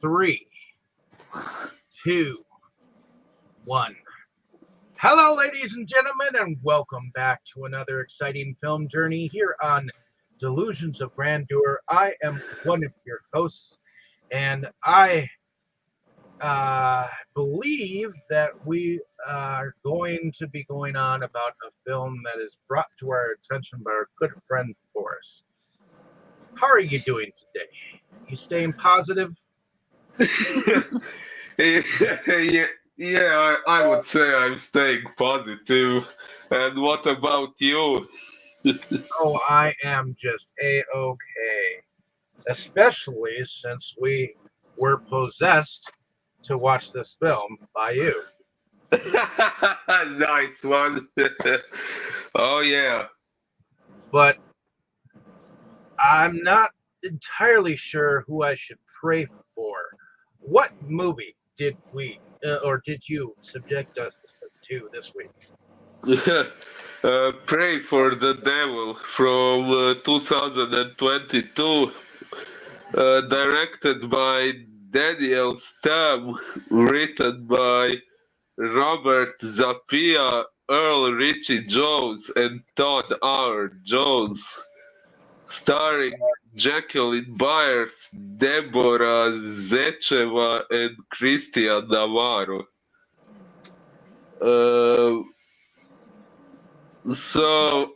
Three, two, one. Hello, ladies and gentlemen, and welcome back to another exciting film journey here on Delusions of Grandeur. I am one of your hosts, and I believe that we are going to be going on about a film that is brought to our attention by our good friend Boris. How are you doing today? You staying positive? yeah, I would say I'm staying positive. And what about you? Oh, I am just a-okay. Especially since we were possessed to watch this film by you. Nice one. Oh yeah. But I'm not entirely sure who I should pray for. What movie did we or did you subject us to this week? Pray for the Devil from 2022, directed by Daniel Stemm, written by Robert Zappia, Earl Richie Jones, and Todd R. Jones, starring Jacqueline Byers, Deborah Zecheva, and Christian Navarro. Uh, so,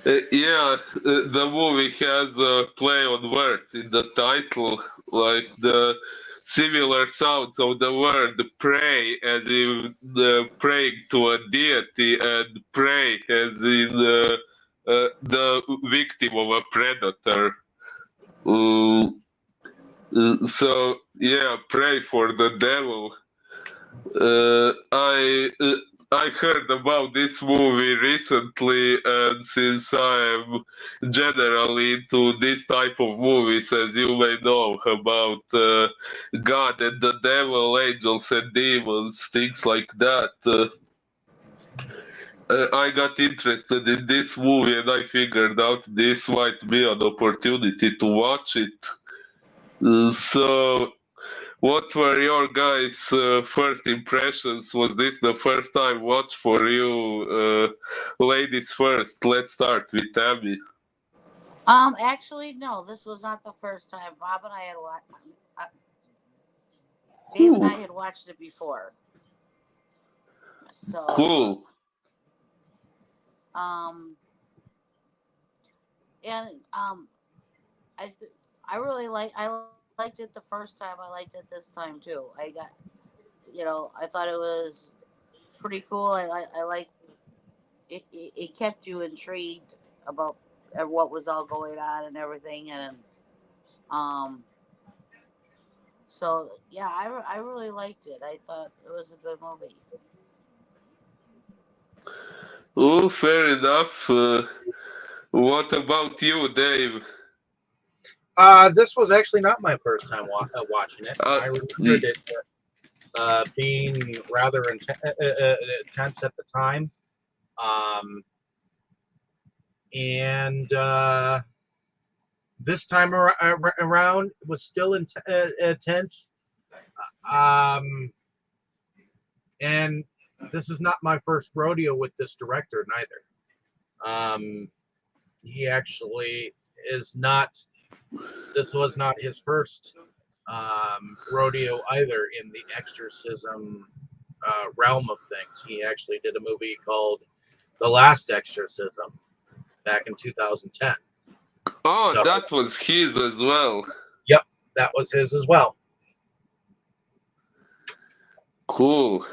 the movie has a play on words in the title, like the similar sounds of the word pray, as in praying to a deity, and prey, as in the victim of a predator. Uh, pray for the devil. I heard about this movie recently, and since I am generally into this type of movies, as you may know, about God and the devil, angels and demons, things like that. I got interested in this movie, and I figured out this might be an opportunity to watch it. So, what were your guys' first impressions? Was this the first time watch for you? Ladies first. Let's start with Abby. Actually, no, this was not the first time. Bob and I had watched. Uh, Dave and Cool. I had watched it before. So, Cool. um, and I, th- I really I liked it the first time. I liked it this time too. I thought it was pretty cool. I liked it kept you intrigued about what was all going on and everything, and um, so yeah, I really liked it. I thought it was a good movie. Oh, fair enough. What about you, Dave? This was actually not my first time watching it. Uh, I remembered y- it being rather intense at the time. Um, and this time around was still intense. Um, and this is not my first rodeo with this director neither. He actually is not. This was not his first rodeo either in the exorcism realm of things. He actually did a movie called The Last Exorcism back in 2010. oh, So, that was his as well. yep, that was his as well. Cool.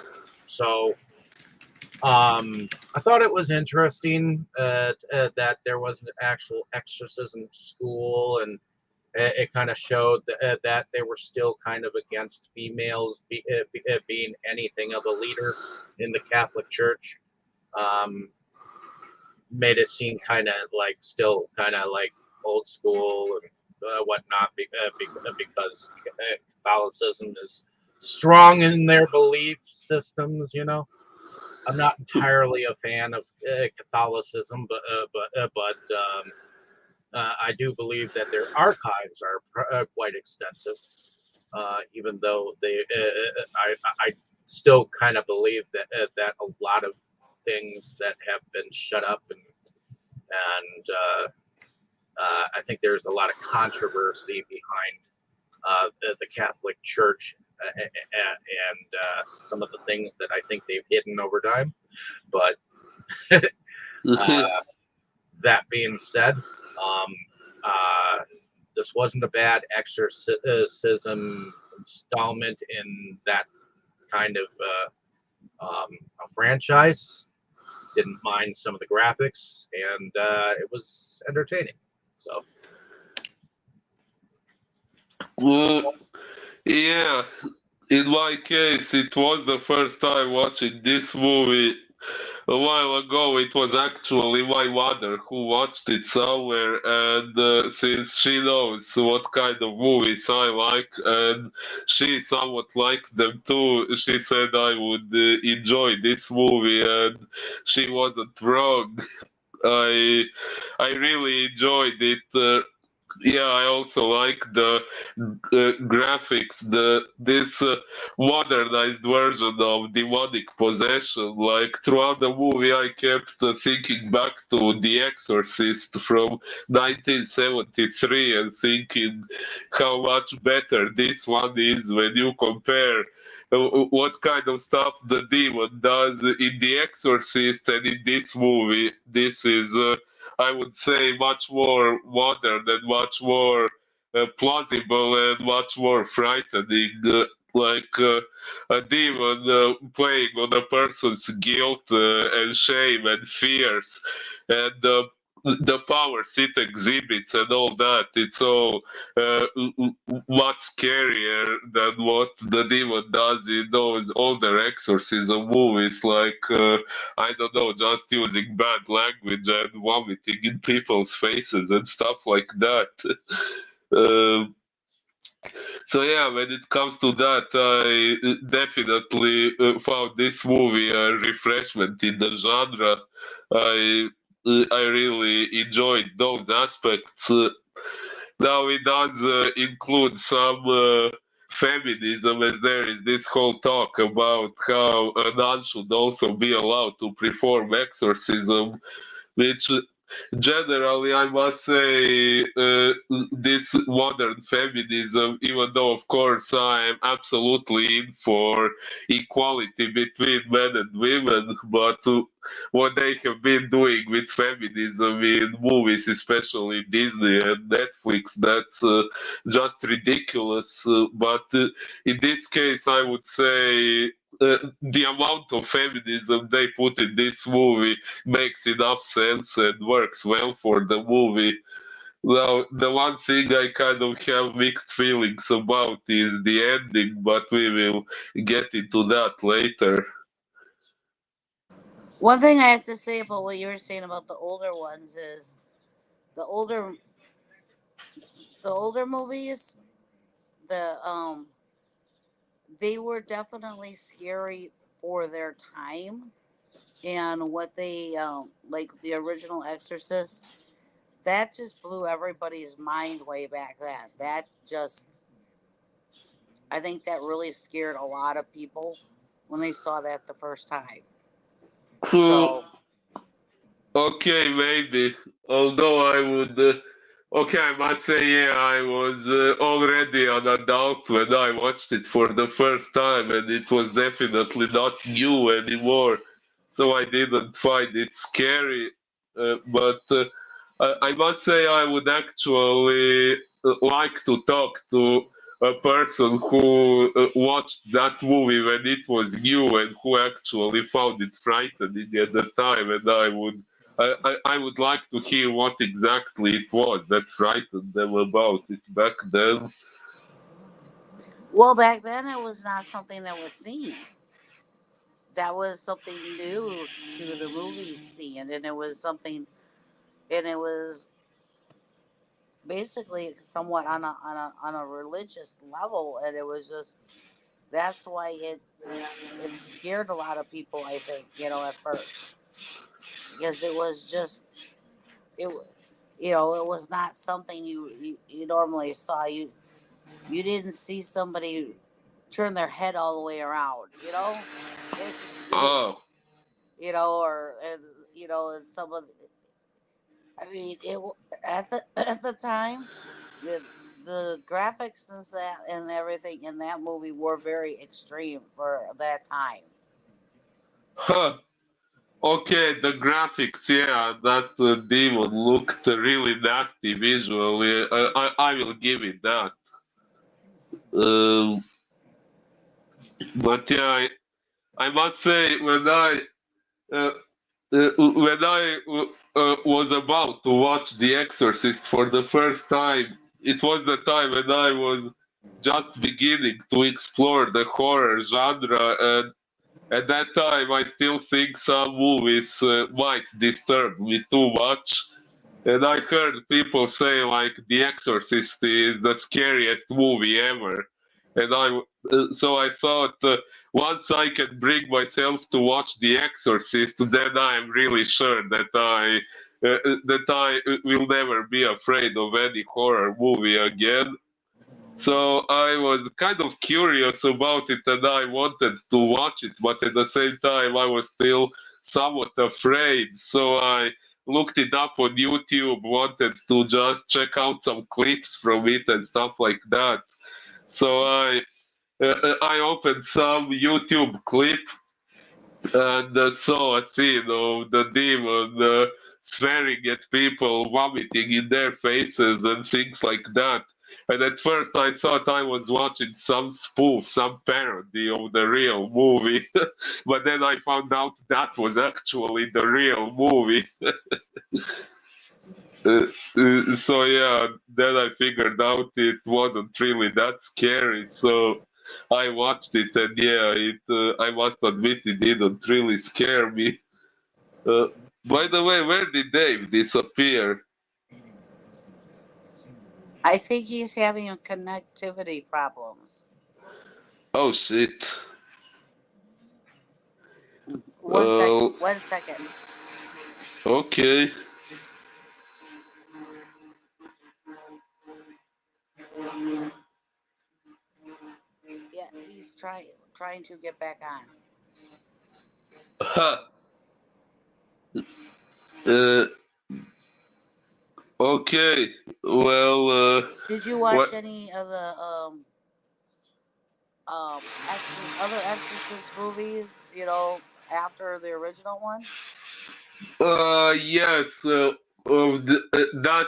So, I thought it was interesting that there was an actual exorcism school, and it kind of showed that they were still kind of against females being anything of a leader in the Catholic Church. Um, Made it seem kind of like still kind of like old school and whatnot because Catholicism is strong in their belief systems. I'm not entirely a fan of Catholicism, but I do believe that their archives are quite extensive. even though I still kind of believe that a lot of things that have been shut up and I think there's a lot of controversy behind the Catholic Church and some of the things that I think they've hidden over time. But that being said, this wasn't a bad exorcism installment in that kind of a franchise. Didn't mind some of the graphics, and it was entertaining. So, Yeah, in my case, it was the first time watching this movie. A while ago, it was actually my mother who watched it somewhere, and since she knows what kind of movies I like, and she somewhat likes them too, she said I would enjoy this movie, and she wasn't wrong. I I really enjoyed it. Yeah, I also like the graphics, this modernized version of demonic possession. Like throughout the movie, I kept thinking back to The Exorcist from 1973 and thinking how much better this one is when you compare what kind of stuff the demon does in The Exorcist and in this movie. This is, I would say, much more modern and much more plausible and much more frightening. A demon playing on a person's guilt and shame and fears, and the powers it exhibits and all that. It's all much scarier than what the demon does in those older exorcism movies, like I don't know, just using bad language and vomiting in people's faces and stuff like that. Um, so yeah, when it comes to that, I definitely found this movie a refreshment in the genre. I really enjoyed those aspects. Now it does include some feminism, as there is this whole talk about how a nun should also be allowed to perform exorcism, which generally, I must say, this modern feminism, even though, of course, I am absolutely in for equality between men and women, but what they have been doing with feminism in movies, especially Disney and Netflix, that's just ridiculous. But in this case, I would say the amount of feminism they put in this movie makes enough sense and works well for the movie. Now, the one thing I kind of have mixed feelings about is the ending, but we will get into that later. One thing I have to say about what you were saying about the older ones is the older the older movies, the they were definitely scary for their time, and what they like the original Exorcist, that just blew everybody's mind way back then. That just, I think that really scared a lot of people when they saw that the first time. Hmm, So okay, maybe. Although I would. Okay, I must say, yeah, I was already an adult when I watched it for the first time, and it was definitely not new anymore. So I didn't find it scary. But I must say, I would actually like to talk to a person who watched that movie when it was new and who actually found it frightening at the time, and I would like to hear what exactly it was that frightened them about it back then. well, back then it was not something that was seen. That was something new to the movie scene, and it was something, and it was basically somewhat on a religious level, and it was just, that's why it scared a lot of people, I think, at first, because it was just, it it was not something you normally saw. you didn't see somebody turn their head all the way around. It just Oh, or and some of I mean, at the time, the the graphics and everything in that movie were very extreme for that time. huh. Okay, the graphics, yeah, that demon looked really nasty visually. I will give it that. Um, but yeah, I must say uh, when I was about to watch The Exorcist for the first time, it was the time when I was just beginning to explore the horror genre, and at that time I still think some movies might disturb me too much. And I heard people say like The Exorcist is the scariest movie ever. And so I thought once I can bring myself to watch The Exorcist, then I am really sure that I will never be afraid of any horror movie again. So I was kind of curious about it and I wanted to watch it, but at the same time I was still somewhat afraid. So I looked it up on YouTube, wanted to just check out some clips from it and stuff like that. So I opened some YouTube clip and saw a scene of the demon swearing at people, vomiting in their faces, and things like that. And at first, I thought I was watching some spoof, some parody of the real movie. But then I found out that was actually the real movie. So yeah, then I figured out it wasn't really that scary. So I watched it, and yeah, I must admit it didn't really scare me. Uh, by the way, where did Dave disappear? I think he's having connectivity problems. Oh shit. One second. Uh, 1 second. okay. Yeah, he's trying to get back on. Huh. So, Uh, okay. Well, did you what? watch any of the other Exorcist movies? After the original one. Yes. That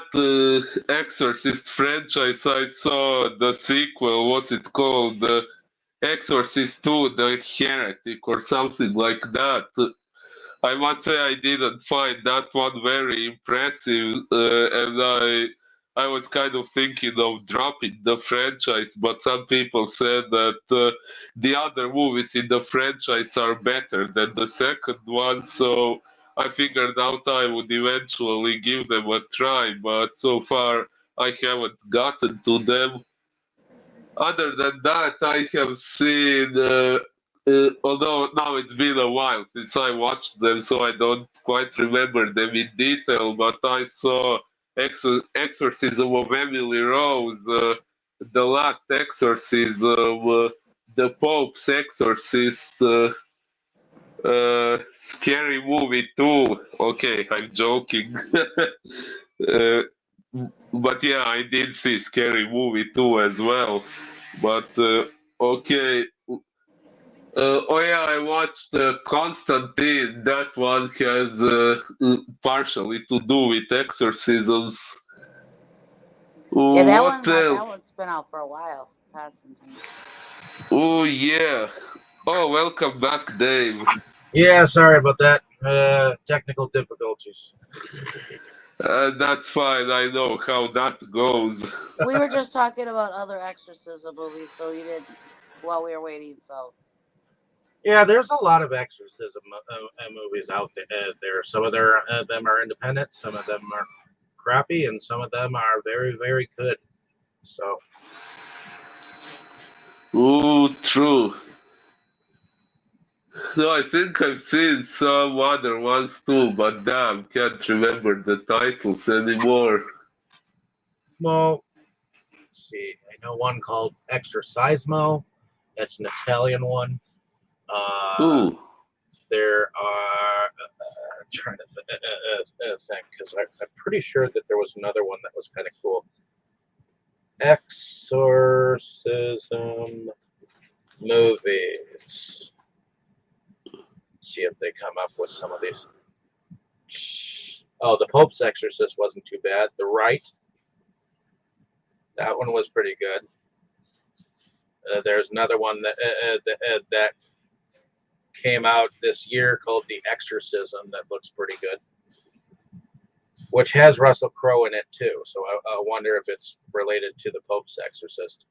Exorcist franchise, I saw the sequel. What's it called? Exorcist 2, The Heretic, or something like that. I must say I didn't find that one very impressive, and I was kind of thinking of dropping the franchise, but some people said that the other movies in the franchise are better than the second one, so I figured out I would eventually give them a try, but so far I haven't gotten to them. Other than that, I have seen, although now it's been a while since I watched them, so I don't quite remember them in detail, but I saw Exorcism of Emily Rose, The Last Exorcism, The Pope's Exorcist, Scary Movie 2. Okay, I'm joking. uh, but yeah, I did see Scary Movie 2 as well. But okay. Oh yeah, I watched Constantine. That one has partially to do with exorcisms. Yeah, that What one. That else? one's been out for a while. Constantine. Oh yeah. Oh, welcome back, Dave. Yeah, sorry about that. Technical difficulties. That's fine. I know how that goes. We were just talking about other exorcism movies, so you didn't while we were waiting. So Yeah, there's a lot of exorcism movies out there. Some of them are independent, some of them are crappy, and some of them are very, very good. So, Oh, true. No, I think I've seen some other ones too, but damn, can't remember the titles anymore. well, let's see. I know one called Exorcismo. That's an Italian one. Ooh. There are. I'm trying to think because I'm pretty sure that there was another one that was kind of cool. Exorcism movies. See if they come up with some of these. Oh, the Pope's Exorcist wasn't too bad. The Rite. That one was pretty good. There's another one that came out this year called The Exorcism that looks pretty good, which has Russell Crowe in it too. So I wonder if it's related to the Pope's Exorcist.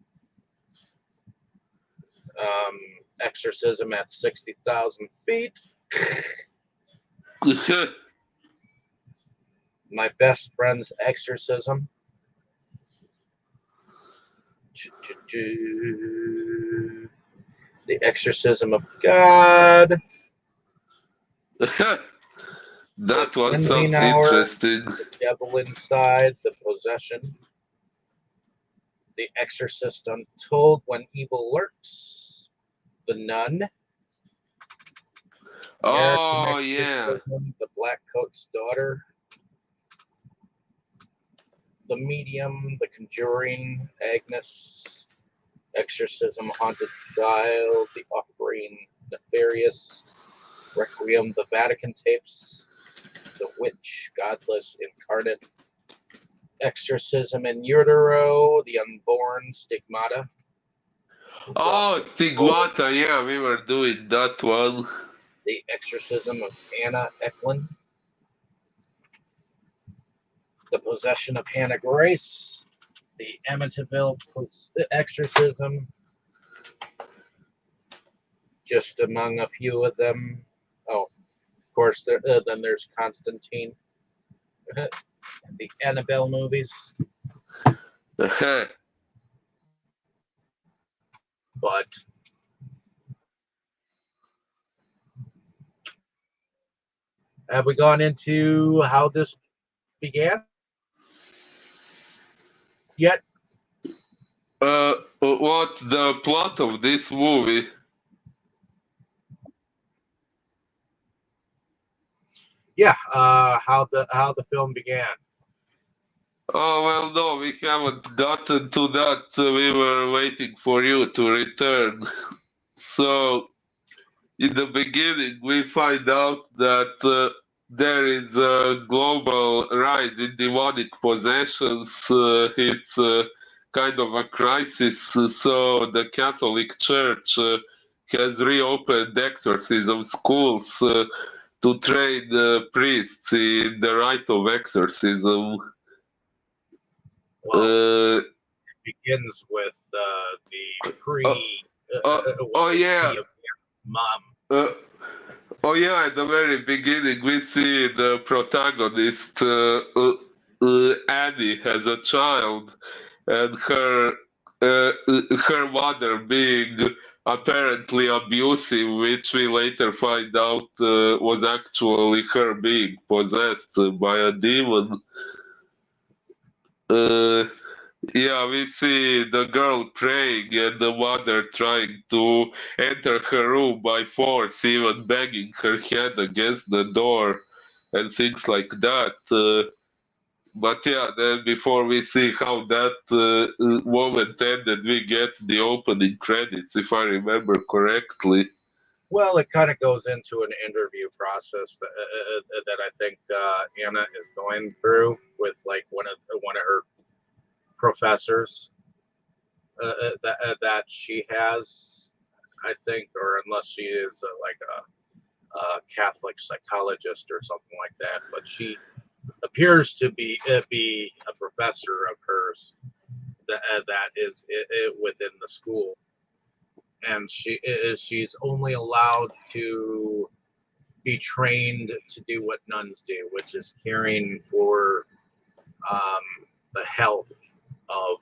Exorcism at 60,000 feet. My Best Friend's Exorcism. The Exorcism of God. That The one Cleansing sounds Hour, interesting. The Devil Inside, The Possession, The Exorcist Untold, When Evil Lurks, The Nun, American Oh yeah. Exorcism, The Black Coat's Daughter, The Medium, The Conjuring, Agnes, Exorcism, Haunted Child, The Offering, Nefarious, Requiem, The Vatican Tapes, The Witch, Godless, Incarnate, Exorcism in Utero, The Unborn, Stigmata. Oh, Stigmata, yeah, we were doing that one. The Exorcism of Anna Eklund, The Possession of Hannah Grace, The Amityville Exorcism, just among a few of them. Oh, of course, then there's Constantine, the Annabelle movies. But have we gone into how this began yet? What the plot of this movie? Yeah, how the film began. Oh, well, no, we haven't gotten to that. We were waiting for you to return. So, in the beginning, we find out that there is a global rise in demonic possessions. It's kind of a crisis. So, the Catholic Church has reopened exorcism schools to train priests in the rite of exorcism. Well, Uh, it begins with the uh, oh yeah. mom. Uh, oh yeah, at the very beginning we see the protagonist Annie as a child, and her mother being apparently abusive, which we later find out was actually her being possessed by a demon. Uh, Yeah, we see the girl praying and the mother trying to enter her room by force, even banging her head against the door and things like that. But yeah, then before we see how that moment ended, we get the opening credits, if I remember correctly. Well, it kind of goes into an interview process that I think Anna is going through with like one of her professors that she has, I think, or unless she is like a Catholic psychologist or something like that. But she appears to be a professor of hers that is within the school, and she's only allowed to be trained to do what nuns do, which is caring for the health of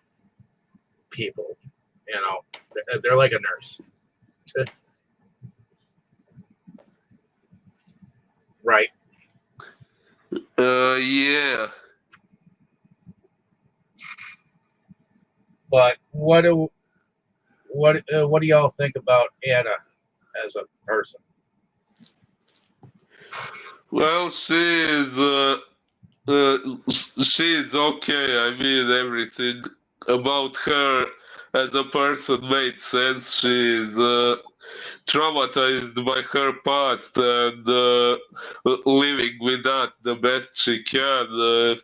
people. You know, they're like a nurse. Right. Yeah. But what do y'all think about Anna as a person? Well, uh, she is okay. I mean, everything about her as a person made sense. She is traumatized by her past and living with that the best she can.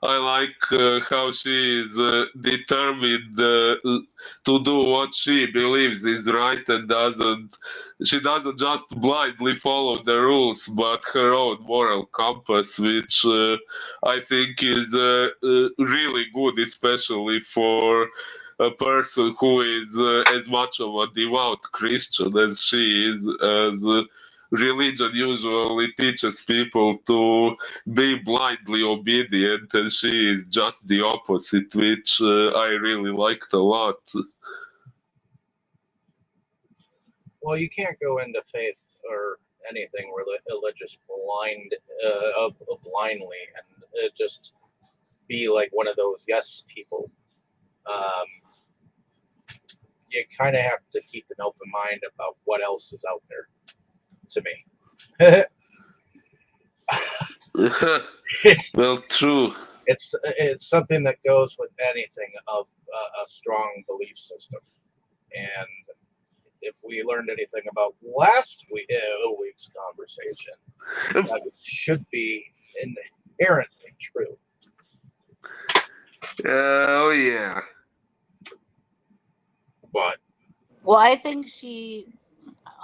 I like how she is determined to do what she believes is right and doesn't. She doesn't just blindly follow the rules, but her own moral compass, which I think is really good, especially for a person who is as much of a devout Christian as she is, as religion usually teaches people to be blindly obedient, and she is just the opposite, which I really liked a lot. Well, you can't go into faith or anything religious blindly and just be like one of those yes people. Um, you kind of have to keep an open mind about what else is out there. To me, it's Well, true. it's something that goes with anything of a strong belief system. And if we learned anything about last week's conversation, that it should be inherently true. Oh, yeah. But Well, I think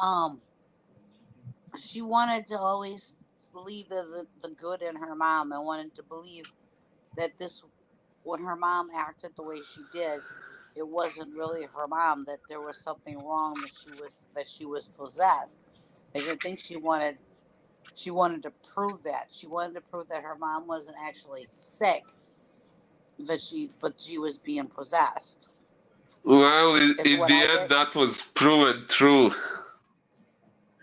um she wanted to always believe the good in her mom and wanted to believe that this when her mom acted the way she did, it wasn't really her mom, that there was something wrong, that she was possessed. I think she wanted to prove that. She wanted to prove that her mom wasn't actually sick, but she was being possessed. Well, Is in what the I end, get. that was proven true.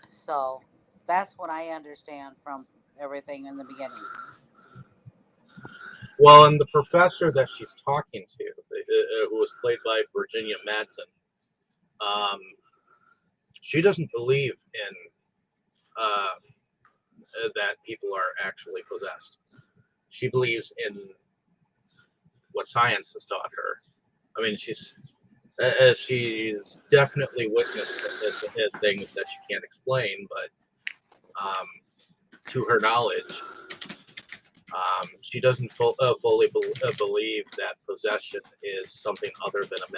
So that's what I understand from everything in the beginning. well, and the professor that she's talking to, who was played by Virginia Madsen, um, she doesn't believe in that people are actually possessed. She believes in what science has taught her. I mean, she's definitely witnessed things that she can't explain, but to her knowledge, she doesn't fully believe that possession is something other than a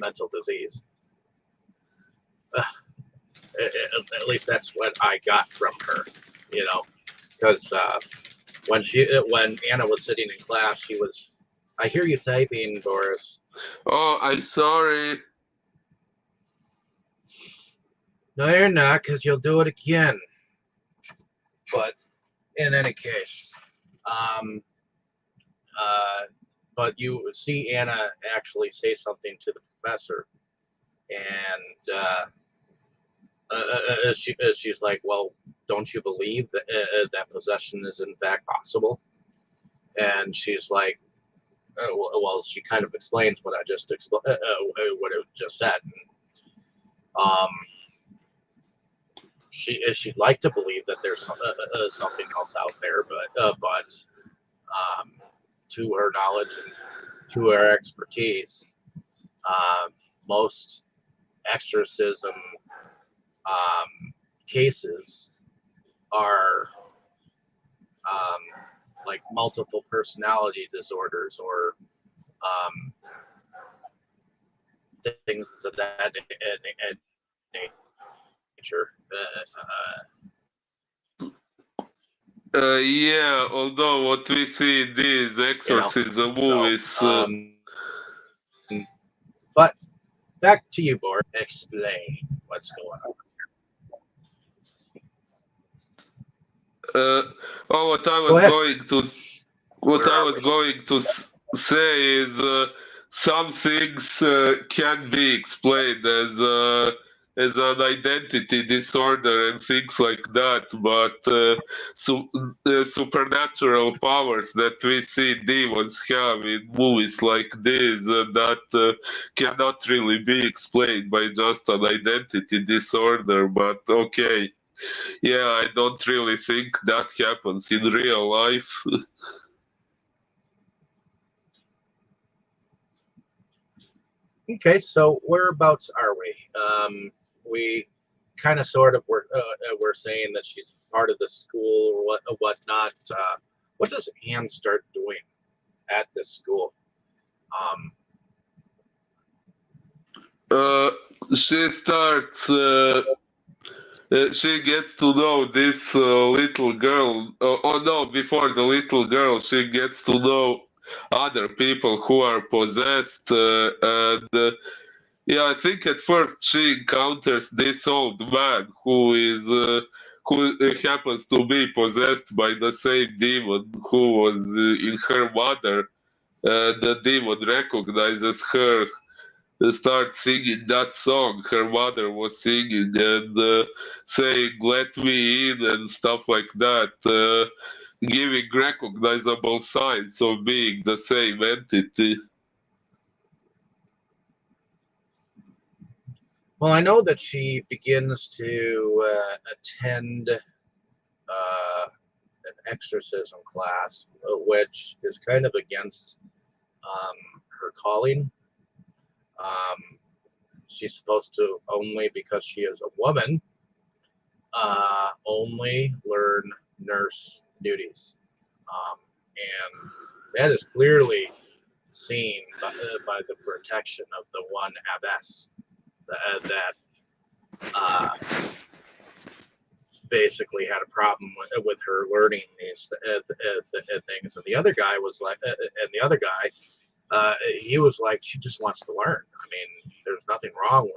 mental disease. Uh, at least that's what I got from her, you know, because when Anna was sitting in class, she was. I hear you typing, Boris. Oh, I'm sorry. No, you're not, because you'll do it again. But in any case, um, uh, but you see Anna actually say something to the professor, and she's like, "Well, don't you believe that possession is in fact possible?" And she's like, "Well, she kind of explains what I just what I just said." Um, she'd like to believe that there's something else out there, but to her knowledge and to her expertise, most exorcism cases are like multiple personality disorders or um, things of that nature. Yeah, although what we see in these You know, exorcism so movies, but back to you, Boris. Explain what's going on. uh, oh, Go ahead. what Where I are was we? going to say is some things can be explained as an identity disorder and things like that, but supernatural powers that we see demons have in movies like this that cannot really be explained by just an identity disorder. But okay, yeah, I don't really think that happens in real life. Okay, so whereabouts are we? We kind of sort of we're saying that she's part of the school or whatnot. What does Anne start doing at this school? Um, She starts. She gets to know this little girl. Oh no! Before the little girl, she gets to know other people who are possessed, and yeah, I think at first she encounters this old man who happens to be possessed by the same demon who was in her mother. The demon recognizes her, starts singing that song her mother was singing, and saying "Let me in" and stuff like that, giving recognizable signs of being the same entity. well, I know that she begins to attend an exorcism class, which is kind of against her calling. Um, she's supposed to only, because she is a woman, only learn nurse duties. And that is clearly seen by the protection of the one abbess that basically had a problem with her learning these things. And the other guy was like, and the other guy, he was like, she just wants to learn. I mean, there's nothing wrong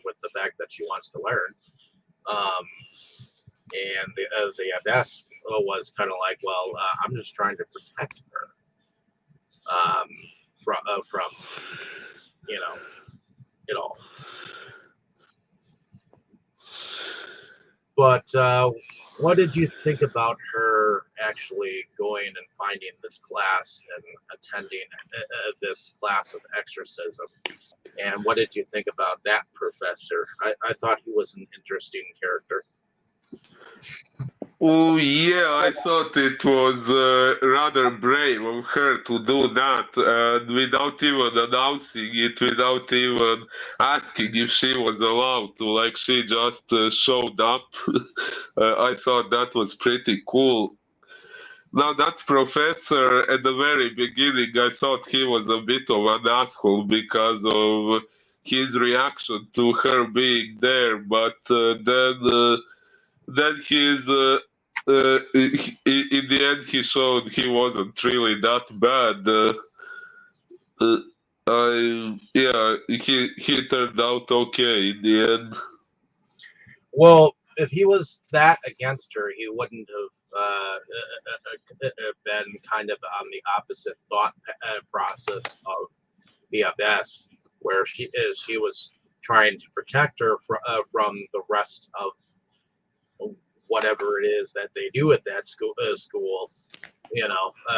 with the fact that she wants to learn. And the abbess was kind of like, well, I'm just trying to protect her from you know it all. But what did you think about her actually going and finding this class and attending this class of exorcism? And what did you think about that professor? I thought he was an interesting character. Oh yeah, I thought it was rather brave of her to do that, and without even announcing it, without even asking if she was allowed to. Like she just showed up. I thought that was pretty cool. Now that professor at the very beginning, I thought he was a bit of an asshole because of his reaction to her being there, but then he's in the end he showed he wasn't really that bad. Uh, I yeah, he turned out okay in the end. Well, if he was that against her, he wouldn't have been kind of on the opposite thought process of the abbess, where she was trying to protect her from the rest of whatever it is that they do at that school,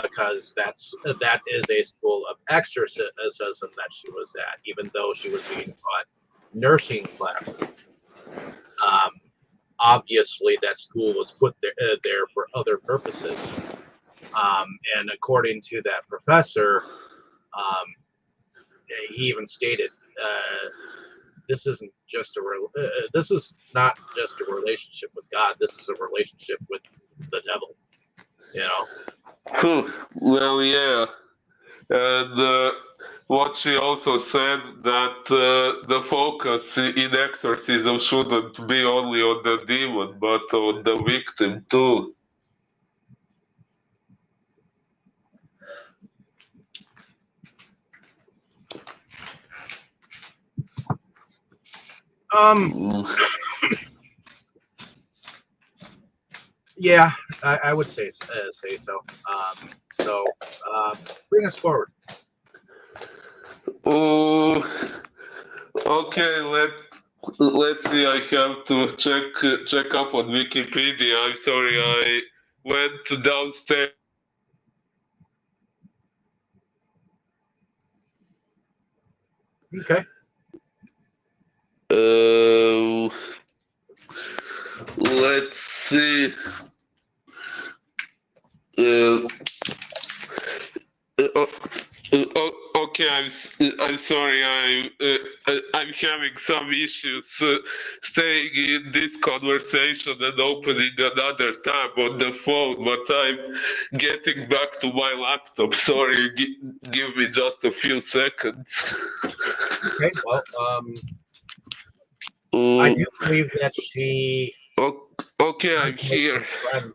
because that is a school of exorcism that she was at, even though she was being taught nursing classes. Obviously, that school was put there for other purposes. And according to that professor, he even stated, this isn't just this is not just a relationship with God. This is a relationship with the devil. You know. Well, yeah, and what she also said that the focus in exorcism shouldn't be only on the demon, but on the victim too. Yeah, I would say so. So bring us forward. Oh, okay. Let's see. I have to check up on Wikipedia. I'm sorry. I went downstairs. Okay. Let's see. Uh, uh, okay, I'm sorry. I'm having some issues staying in this conversation and opening another tab on the phone, but I'm getting back to my laptop. Sorry, give me just a few seconds. Okay. Well, I Uh, do believe that she okay, I'm does make here. some friends.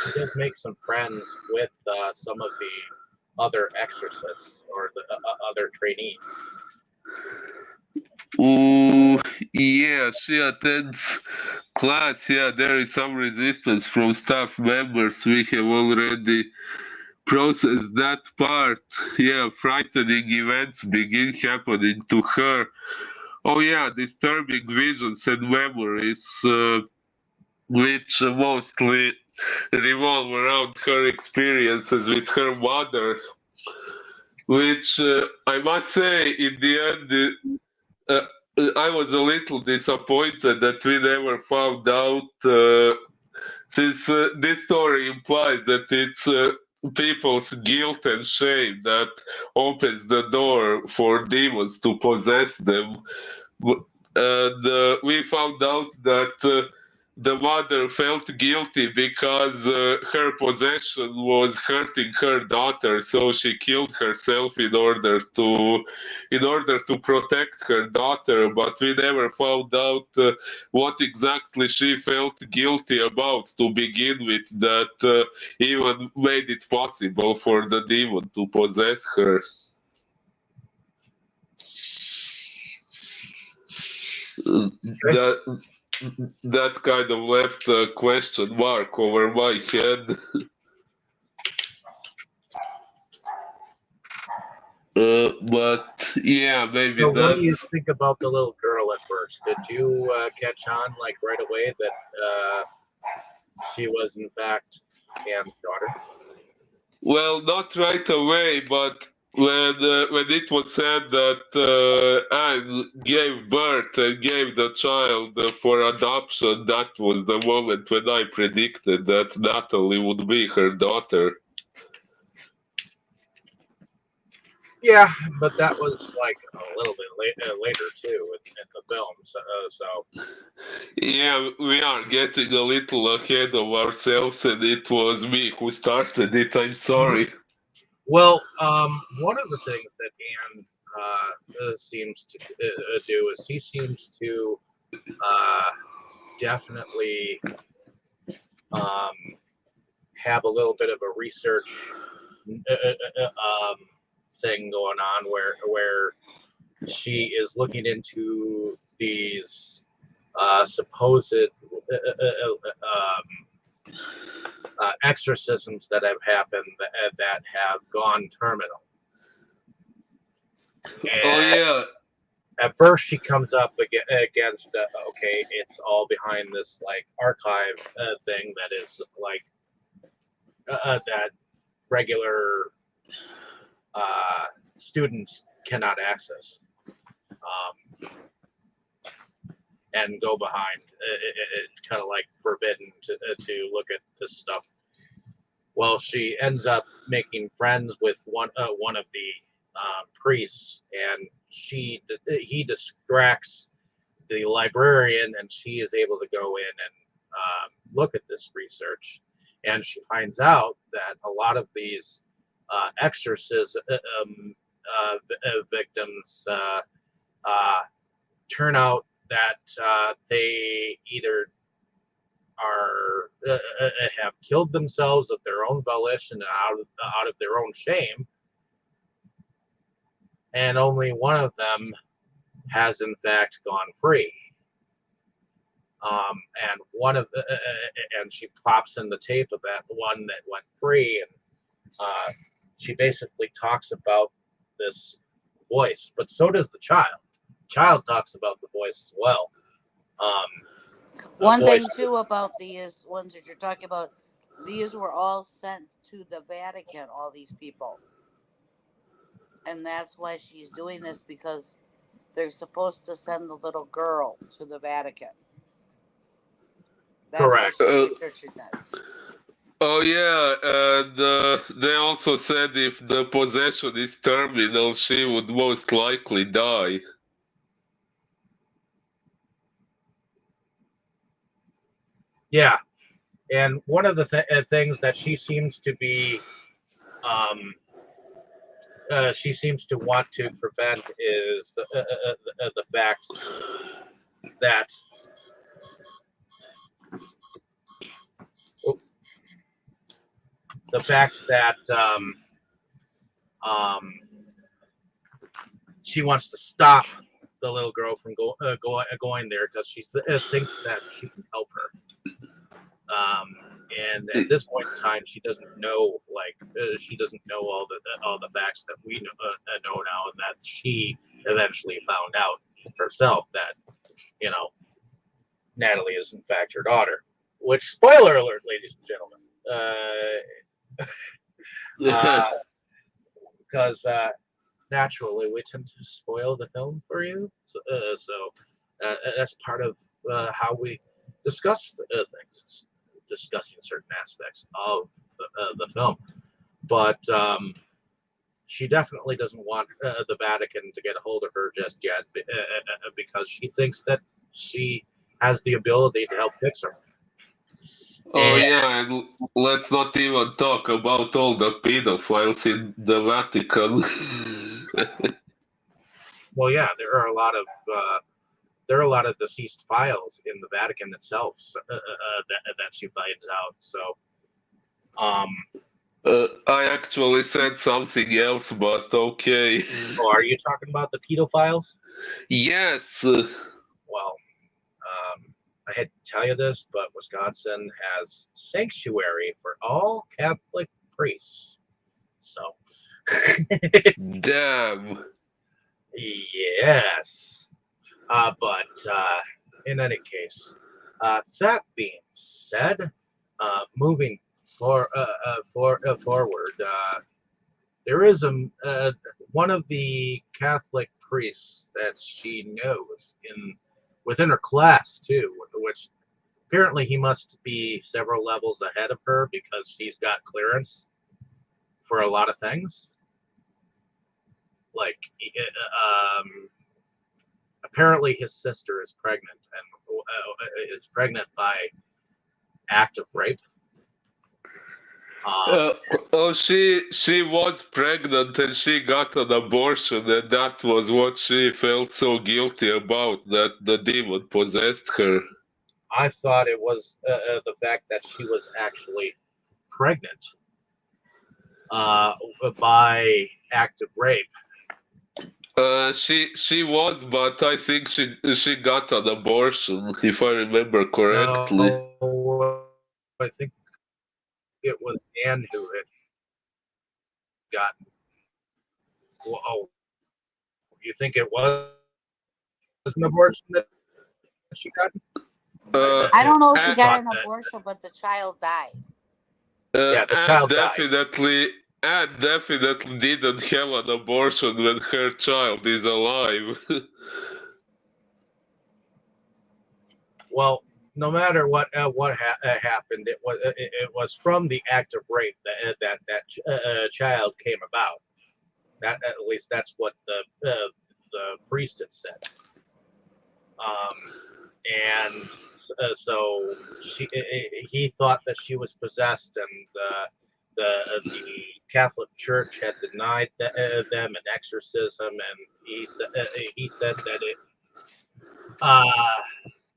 She does make some friends with some of the other exorcists or the other trainees. Ooh, yeah, she attends class. Yeah, there is some resistance from staff members. We have already processed that part. Yeah, frightening events begin happening to her. Oh, yeah, disturbing visions and memories, which mostly revolve around her experiences with her mother, which I must say, in the end, I was a little disappointed that we never found out, since this story implies that it's people's guilt and shame that opens the door for demons to possess them. And we found out that the mother felt guilty because her possession was hurting her daughter, so she killed herself in order to protect her daughter. But we never found out what exactly she felt guilty about to begin with, that even made it possible for the demon to possess her. Okay. That that kind of left a question mark over my head. But yeah, maybe So, what do you that's. think about the little girl at first? Did you catch on like right away that she was in fact Anne's daughter? Well, not right away, but when it was said that Anne gave birth and gave the child for adoption, that was the moment when I predicted that Natalie would be her daughter. Yeah, but that was like a little bit later too in the film. So Yeah, we are getting a little ahead of ourselves, and it was me who started it. I'm Mhm. sorry. Well, one of the things that Anne seems to do is he seems to uh, definitely um, have a little bit of a research thing going on where she is looking into these supposed exorcisms that have happened that have gone terminal. Oh And yeah, at first, she comes up against okay, it's all behind this like archive thing that is like that regular uh, students cannot access. And go behind. It's kind of like forbidden to look at this stuff. Well, she ends up making friends with one of the priests, and he distracts the librarian, and she is able to go in and look at this research, and she finds out that a lot of these exorcism victims turn out that they either are have killed themselves of their own volition and out of their own shame, and only one of them has in fact gone free. And one of the, and she plops in the tape of that one that went free, and she basically talks about this voice, but so does the child. child talks about the voice as well. A One thing voice. too about these ones that you're talking about, these were all sent to the Vatican. All these people, and that's why she's doing this because they're supposed to send the little girl to the Vatican. That's why Correct. she's researching this. Oh yeah, and they also said if the possession is terminal, she would most likely die. Yeah, and one of the things that um, she seems to want to prevent is the fact that the fact that um, she wants to stop the little girl from going there because she thinks that she can help her. And at this point in time, she doesn't know, she doesn't know all the facts that we know now, and that she eventually found out herself that Natalie is in fact her daughter. Which, spoiler alert, ladies and gentlemen, because naturally we tend to spoil the film for you, so that's part of how we discuss things, discussing certain aspects of the film. But she definitely doesn't want the Vatican to get a hold of her just yet because she thinks that she has the ability to help fix her. Oh And, yeah, and let's not even talk about all the pedophiles in the Vatican. well, yeah, there are a lot of deceased files in the Vatican itself, that she finds out. So, um, I actually said something else, but okay. oh, are you talking about the pedophiles? Yes. Well, I hate to tell you this, but Wisconsin has sanctuary for all Catholic priests. So, Damn. yes. But in any case, that being said, moving forward, there is one of the Catholic priests that she knows within her class too, which apparently he must be several levels ahead of her because she's got clearance for a lot of things. Like, apparently his sister is pregnant and is pregnant by act of rape. Uh, oh, she was pregnant and she got an abortion, and that was what she felt so guilty about, that the demon possessed her. I thought it was the fact that she was actually pregnant uh, by act of rape. She was, but I think she got an abortion, if I remember correctly. No, I think it was Anne who had gotten. Well, oh, you think it was an abortion that she got? Uh, I don't know if she I and, got thought an that. abortion, but the child died. Yeah, the and child died. definitely, and definitely didn't have an abortion when her child is alive. Well, no matter what happened, it was from the act of rape that child came about. That, at least that's what the priest had said. And so he thought that she was possessed, and the Catholic Church had denied them an exorcism, and he said that uh,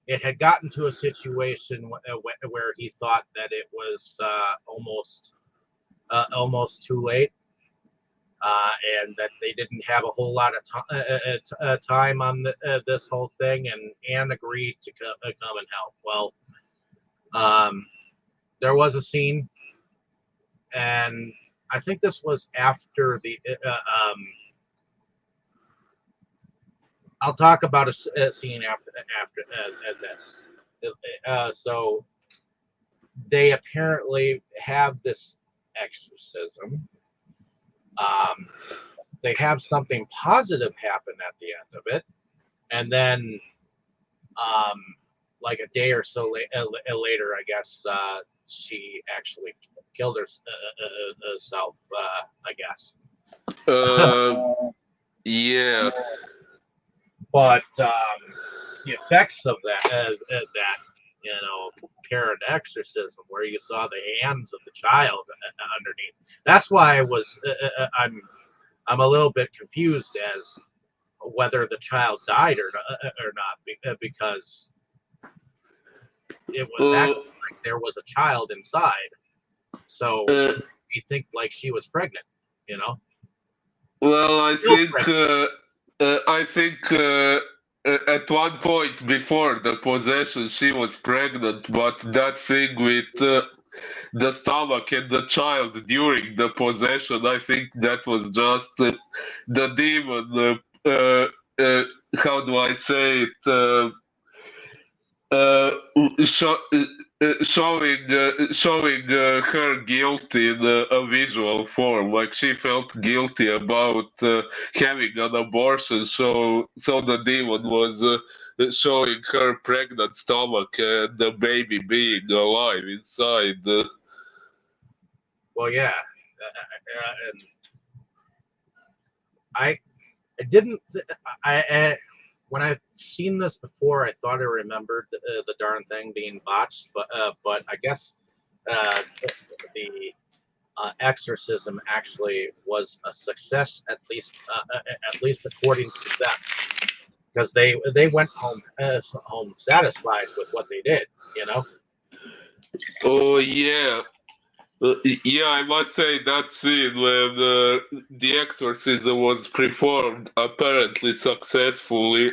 it had gotten to a situation where he thought that it was almost too late, and that they didn't have a whole lot of time on this whole thing, and Anne agreed to come and help. Well, there was a scene, and I think this was after I'll talk about a scene after this. So they apparently have this exorcism. Um, they have something positive happen at the end of it, and then um, like a day or so later, I guess she actually killed herself. I guess. Yeah. But the effects of that parent exorcism, where you saw the hands of the child underneath. That's why I'm a little bit confused as whether the child died or not, because it was Uh, acting like there was a child inside. So uh, you think like she was pregnant, you know? well, Still pregnant. I think at one point before the possession, she was pregnant, but that thing with the stomach and the child during the possession, I think that was just the demon. How do I say it? Uh, showing her guilt in a visual form, like she felt guilty about having an abortion, so the demon was showing her pregnant stomach and the baby being alive inside. Well, yeah, and I I didn't. I when I've seen this before, I thought I remembered the darn thing being botched, but I guess the exorcism actually was a success, at least according to them, because they went home satisfied with what they did. You know. Oh yeah. Yeah, I must say that scene when the exorcism was performed apparently successfully,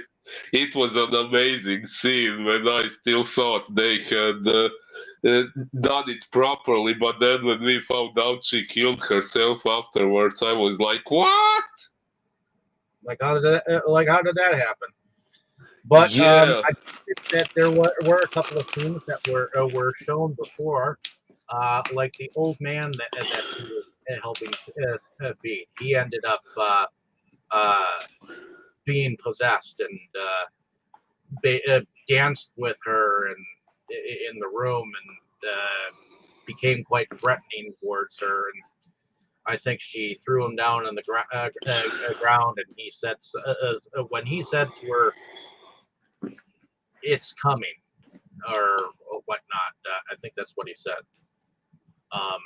it was an amazing scene when I still thought they had uh, done it properly, but then when we found out she killed herself afterwards, I was like, what? Like how did that happen? But Yeah. I think that there were a couple of scenes that were shown before, like the old man that she was helping feed. He ended up uh, being possessed and danced with her and in the room and became quite threatening towards her. And I think she threw him down on the ground, and he said when he said to her, "It's coming," or whatnot. I think that's what he said. Um,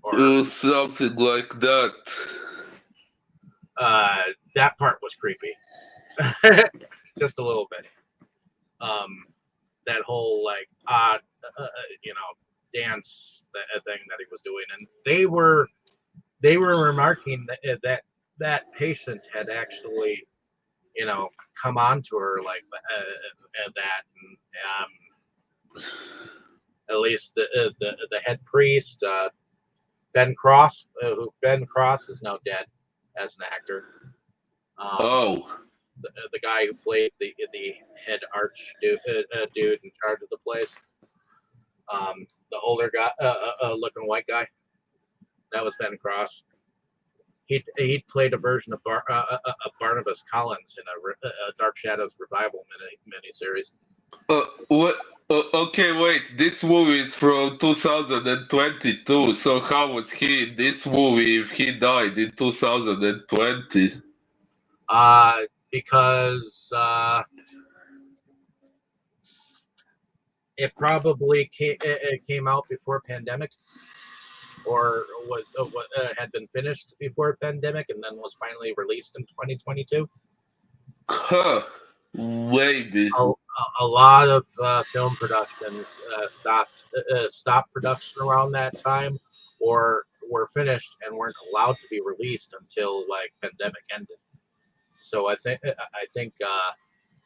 or Something like that. that part was creepy, just a little bit. Um, that whole like odd, you know, dance thing that he was doing, and they were remarking that patient had actually, come on to her like that, and at least the head priest, Ben Cross, who Ben Cross is now dead as an actor. Oh. The guy who played the head arch dude in charge of the place. The older guy, looking white guy, that was Ben Cross. He played a version of Barnabas Collins in a Dark Shadows revival miniseries. What? Okay, wait. This movie is from 2022. So how was he in this movie if he died in 2020? Because it probably came out before pandemic, or had been finished before pandemic, and then was finally released in 2022. Huh? Maybe. A lot of film productions stopped production around that time, or were finished and weren't allowed to be released until like pandemic ended. So I think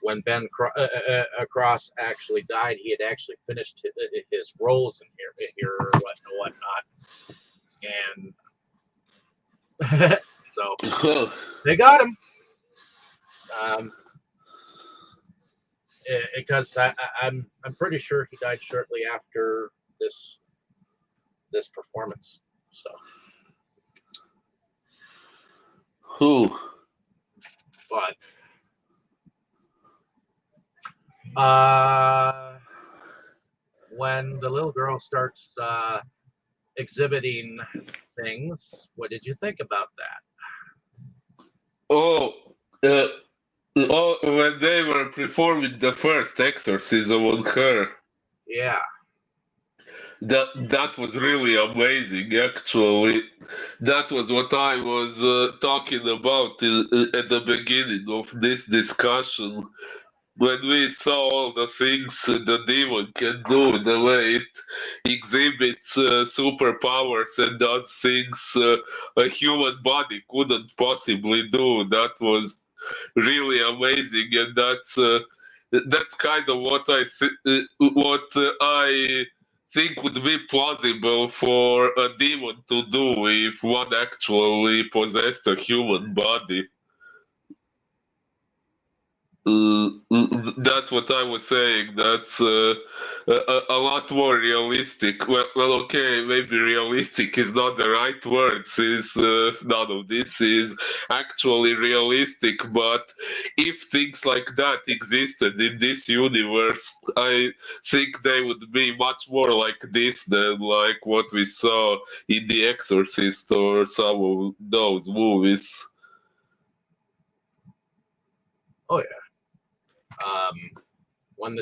when Ben Cross actually died, he had actually finished his roles in here or whatnot, and so Huh. they got him. Um, because I'm pretty sure he died shortly after this performance. So, Who? but when the little girl starts exhibiting things, what did you think about that? Oh, uh, when they were performing the first exorcism on her, Yeah, that was really amazing. Actually, that was what I was talking about at the beginning of this discussion. When we saw all the things the demon can do, the way it exhibits superpowers and does things a human body couldn't possibly do, that was really amazing, and that's kind of what I think would be plausible for a demon to do if one actually possessed a human body. That's what I was saying. That's a lot more realistic. Well, okay, maybe realistic is not the right word, since none of this is actually realistic. But if things like that existed in this universe, I think they would be much more like this than like what we saw in The Exorcist or some of those movies. oh yeah. When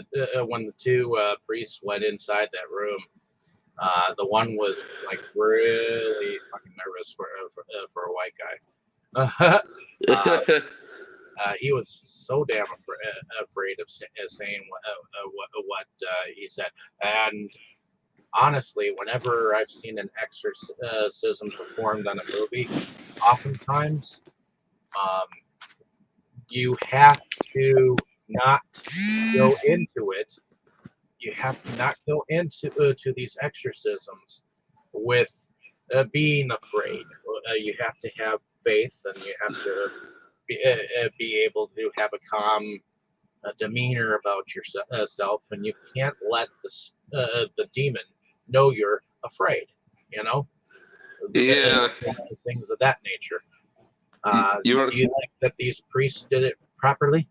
the two priests went inside that room, the one was like really fucking nervous for a white guy. uh, he was so damn afraid of saying what he said. And honestly, whenever I've seen an exorcism performed on a movie, oftentimes um, you have to not go into it. You have to not go into to these exorcisms with being afraid. You have to have faith, and you have to be able to have a calm demeanor about yourself, and you can't let the demon know you're afraid. You know, Yeah, things of that nature. you're. Do you think that these priests did it properly?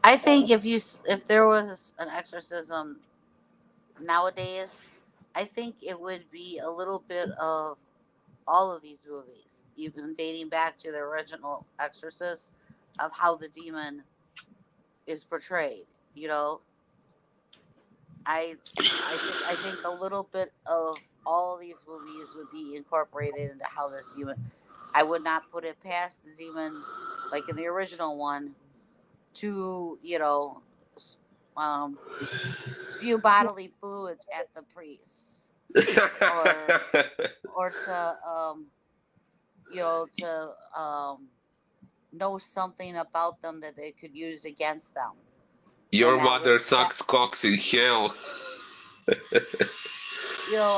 I think if there was an exorcism nowadays, I think it would be a little bit of all of these movies, even dating back to the original Exorcist, of how the demon is portrayed. You know, I I think a little bit of all these movies would be incorporated into how this demon. I would not put it past the demon, like in the original one, to um, spew bodily fluids at the priests, or or to to know something about them that they could use against them, and Your that mother was that. sucks cocks in hell. You know,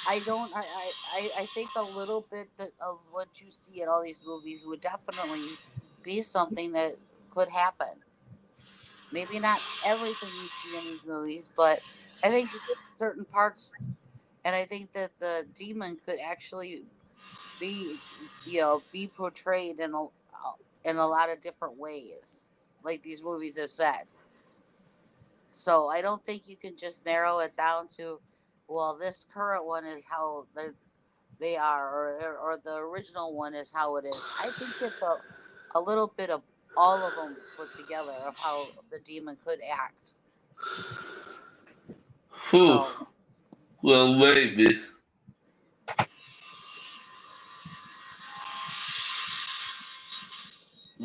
I don't I think a little bit of what you see in all these movies would definitely be something that could happen. Maybe not everything you see in these movies, but I think just certain parts, and I think that the demon could actually be be portrayed in a lot of different ways, like these movies have said. So I don't think you can just narrow it down to, well, this current one is how they are, or the original one is how it is. I think it's a little bit of all of them put together of how the demon could act. Whew. So Well, maybe.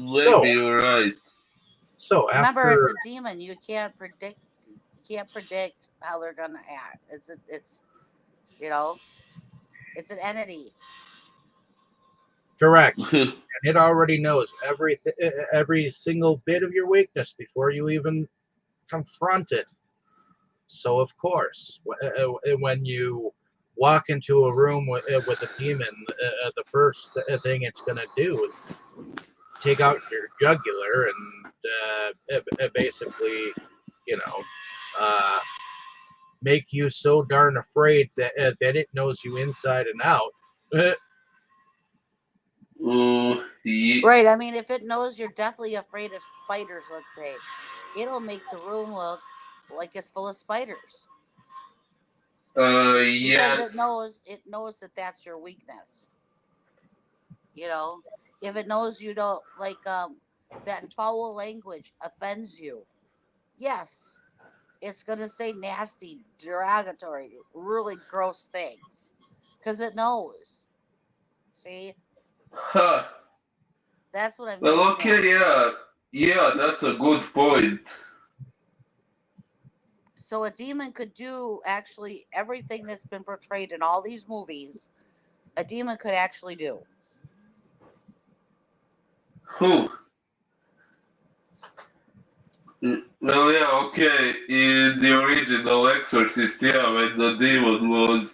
So, Maybe you're right. so remember, it's after a demon. You can't predict. You can't predict how they're gonna act. It's you know it's an entity. correct, and it already knows every single bit of your weakness before you even confront it. So of course, when you walk into a room with a demon, the first thing it's going to do is take out your jugular and basically, you know, uh, make you so darn afraid that it knows you inside and out. Right. I mean, if it knows you're deathly afraid of spiders, let's say, it'll make the room look like it's full of spiders because Yes. it knows that that's your weakness. You know, if it knows you don't like that foul language offends you, yes, it's gonna say nasty, derogatory, really gross things because it knows. See, Huh. that's what I'm Well, getting at. okay, yeah. Yeah, that's a good point. So a demon could do actually everything that's been portrayed in all these movies. A demon could actually do. Whew. Well, yeah, okay. In the original Exorcist, yeah, when the demon was,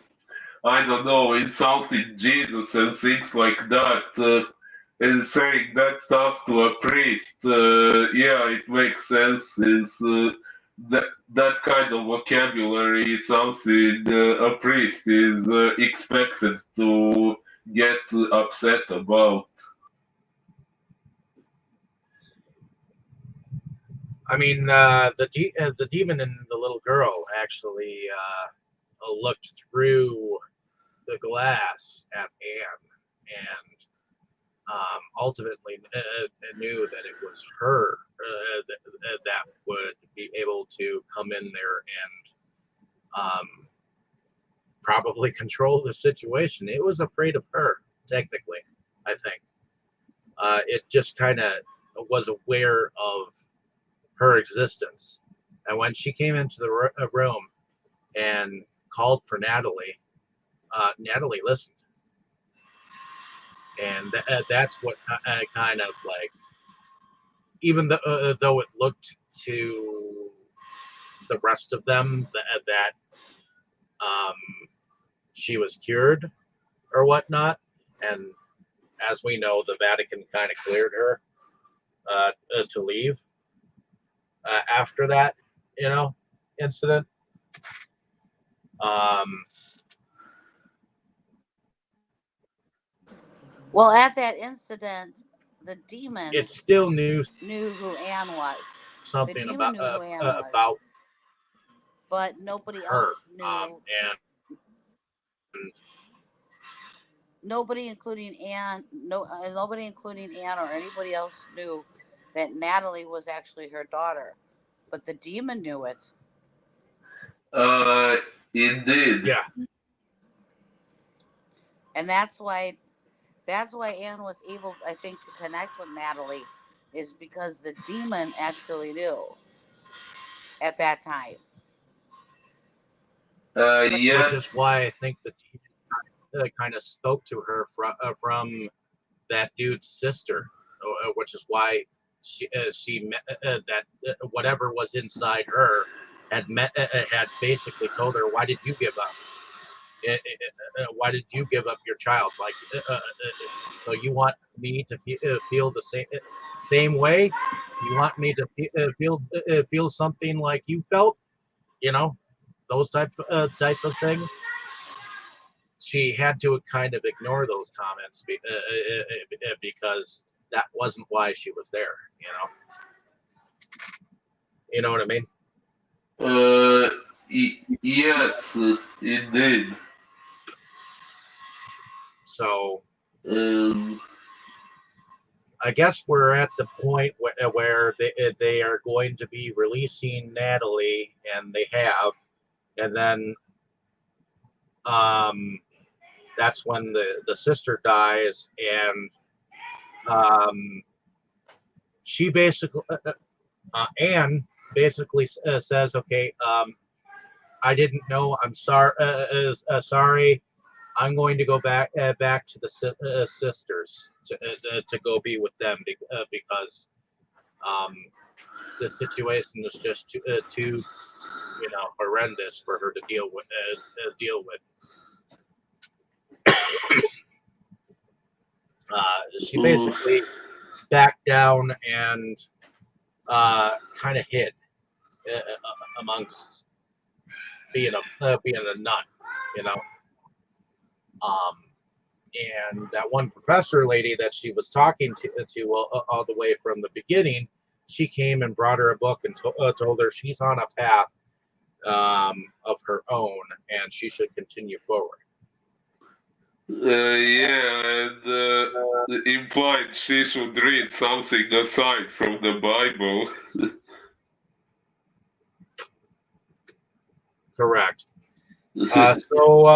I don't know, insulting Jesus and things like that, and saying that stuff to a priest, yeah, it makes sense since that kind of vocabulary is something a priest is expected to get upset about. I mean, the demon and the little girl actually looked through the glass at Anne and ultimately knew that it was her that would be able to come in there and probably control the situation. It was afraid of her, technically, I think. It just kind of was aware of her existence. And when she came into the room and called for Natalie, Natalie listened. And that's what kind of like, even though it looked to the rest of them that um, she was cured or whatnot, and as we know, the Vatican kind of cleared her to leave after that, incident. Um, Well, at that incident, the demon it still knew knew who Anne was. The something demon knew who Anne was, about but nobody her, else knew. and Nobody, including Anne, nobody, including Anne or anybody else, knew that Natalie was actually her daughter. But the demon knew it, Uh, Indeed. yeah, and that's why Anne was able, I think, to connect with Natalie, is because the demon actually knew at that time. which Yes. is why I think the demon kind of spoke to her from that dude's sister, which is why she met, that whatever was inside her had basically told her, why did you give up? Why did you give up your child? Like, so you want me to feel the same way? You want me to feel something like you felt? You know, those type of things. She had to kind of ignore those comments because that wasn't why she was there. You know what I mean? Uh, yes, indeed. So Um, I guess we're at the point where they are going to be releasing Natalie, and they have, and then that's when the sister dies, and she basically Anne basically says, okay, I didn't know. I'm sorry. Sorry. I'm going to go back to the sisters to go be with them because the situation is just too horrendous for her to deal with. She ooh, basically backed down and kind of hid amongst being a nun, you know. Um, and that one professor lady that she was talking to all the way from the beginning, she came and brought her a book and told her she's on a path of her own and she should continue forward. Yeah, and implied she should read something aside from the Bible. Correct. So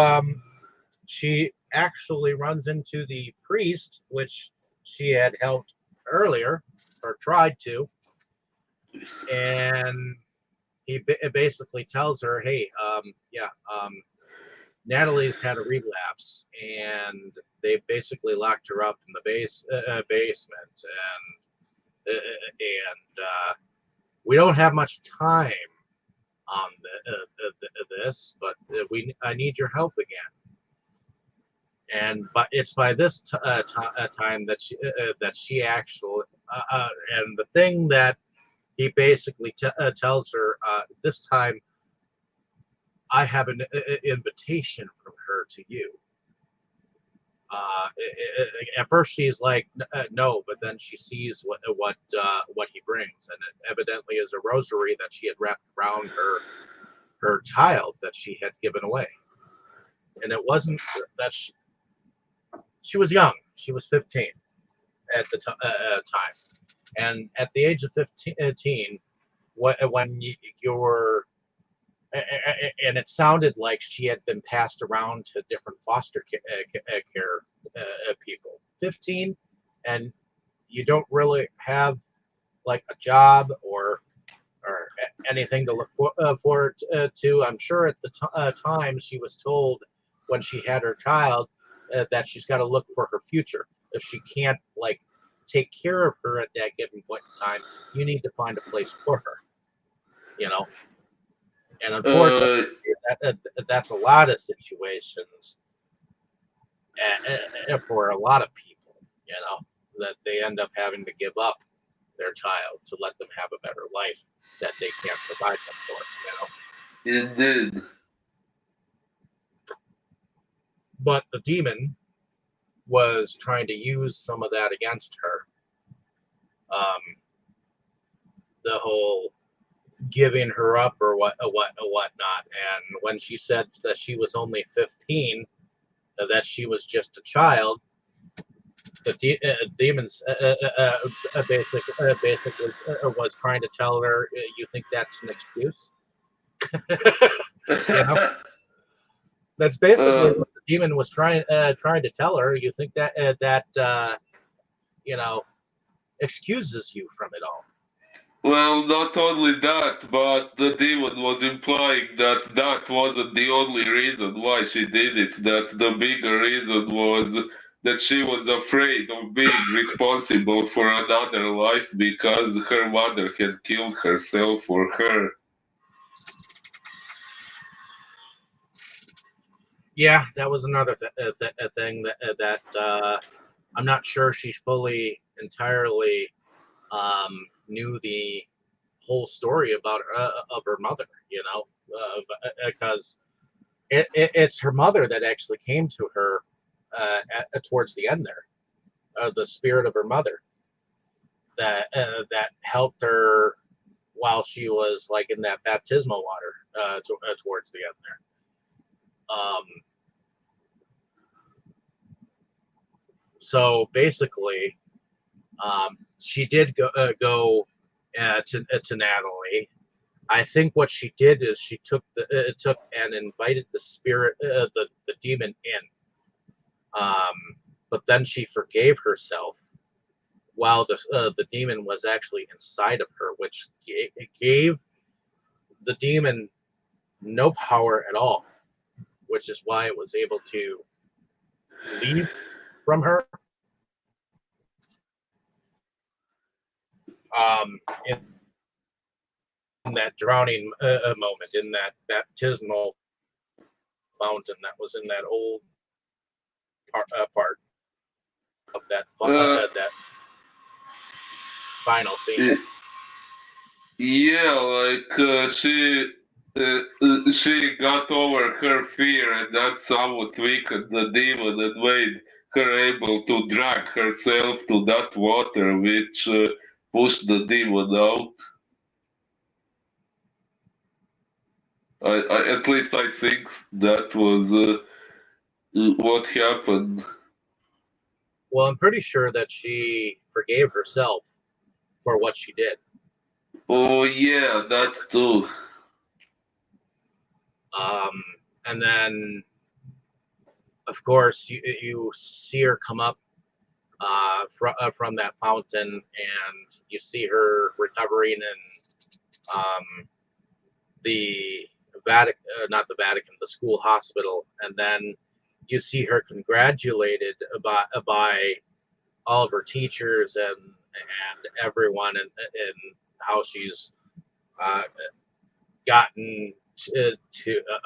she actually runs into the priest, which she had helped earlier or tried to, and he basically tells her, "Hey, Natalie's had a relapse, and they basically locked her up in the basement, and we don't have much time on this, but I need your help again." And but it's by this time that she actually and the thing that he basically tells her this time, I have an invitation from her to you. At first she's like no, but then she sees what he brings, and it evidently is a rosary that she had wrapped around her child that she had given away. And it wasn't that she was young. She was 15 at the time. And at the age of 15, when you're, and it sounded like she had been passed around to different foster care people. 15, and you don't really have like a job or anything to look forward to. I'm sure at the time she was told when she had her child that she's got to look for her future. If she can't like take care of her at that given point in time, you need to find a place for her, you know. And unfortunately, that's a lot of situations for a lot of people, you know, that they end up having to give up their child to let them have a better life that they can't provide them for, you know. Indeed. But the demon was trying to use some of that against her. The whole giving her up or whatnot. And when she said that she was only 15, that she was just a child, the demons basically was trying to tell her, "You think that's an excuse?" You know, that's basically what the demon was trying to tell her. You think that you know, excuses you from it all. Well, not only that, but the demon was implying that that wasn't the only reason why she did it, that the bigger reason was that she was afraid of being responsible for another life because her mother had killed herself for her. Yeah, that was another thing that I'm not sure she fully entirely knew the whole story about of her mother. You know, because it's her mother that actually came to her towards the end there. The spirit of her mother that helped her while she was like in that baptismal water towards the end there. So basically, she did go to Natalie. I think what she did is she took and invited the spirit, the demon in. But then she forgave herself while the demon was actually inside of her, which gave the demon no power at all, which is why it was able to leave from her. In that drowning moment, in that baptismal fountain that was in that old part of that Uh, that final scene. y- Yeah, like she got over her fear, and that somewhat weakened the demon and made her able to drag herself to that water, which pushed the demon out. At least I think that was what happened. Well, I'm pretty sure that she forgave herself for what she did. Oh yeah, that too. Um, and then, of course, you see her come up from that fountain, and you see her recovering in the Vatican, not the Vatican, the school hospital, and then you see her congratulated by all of her teachers and everyone, and how she's uh, gotten to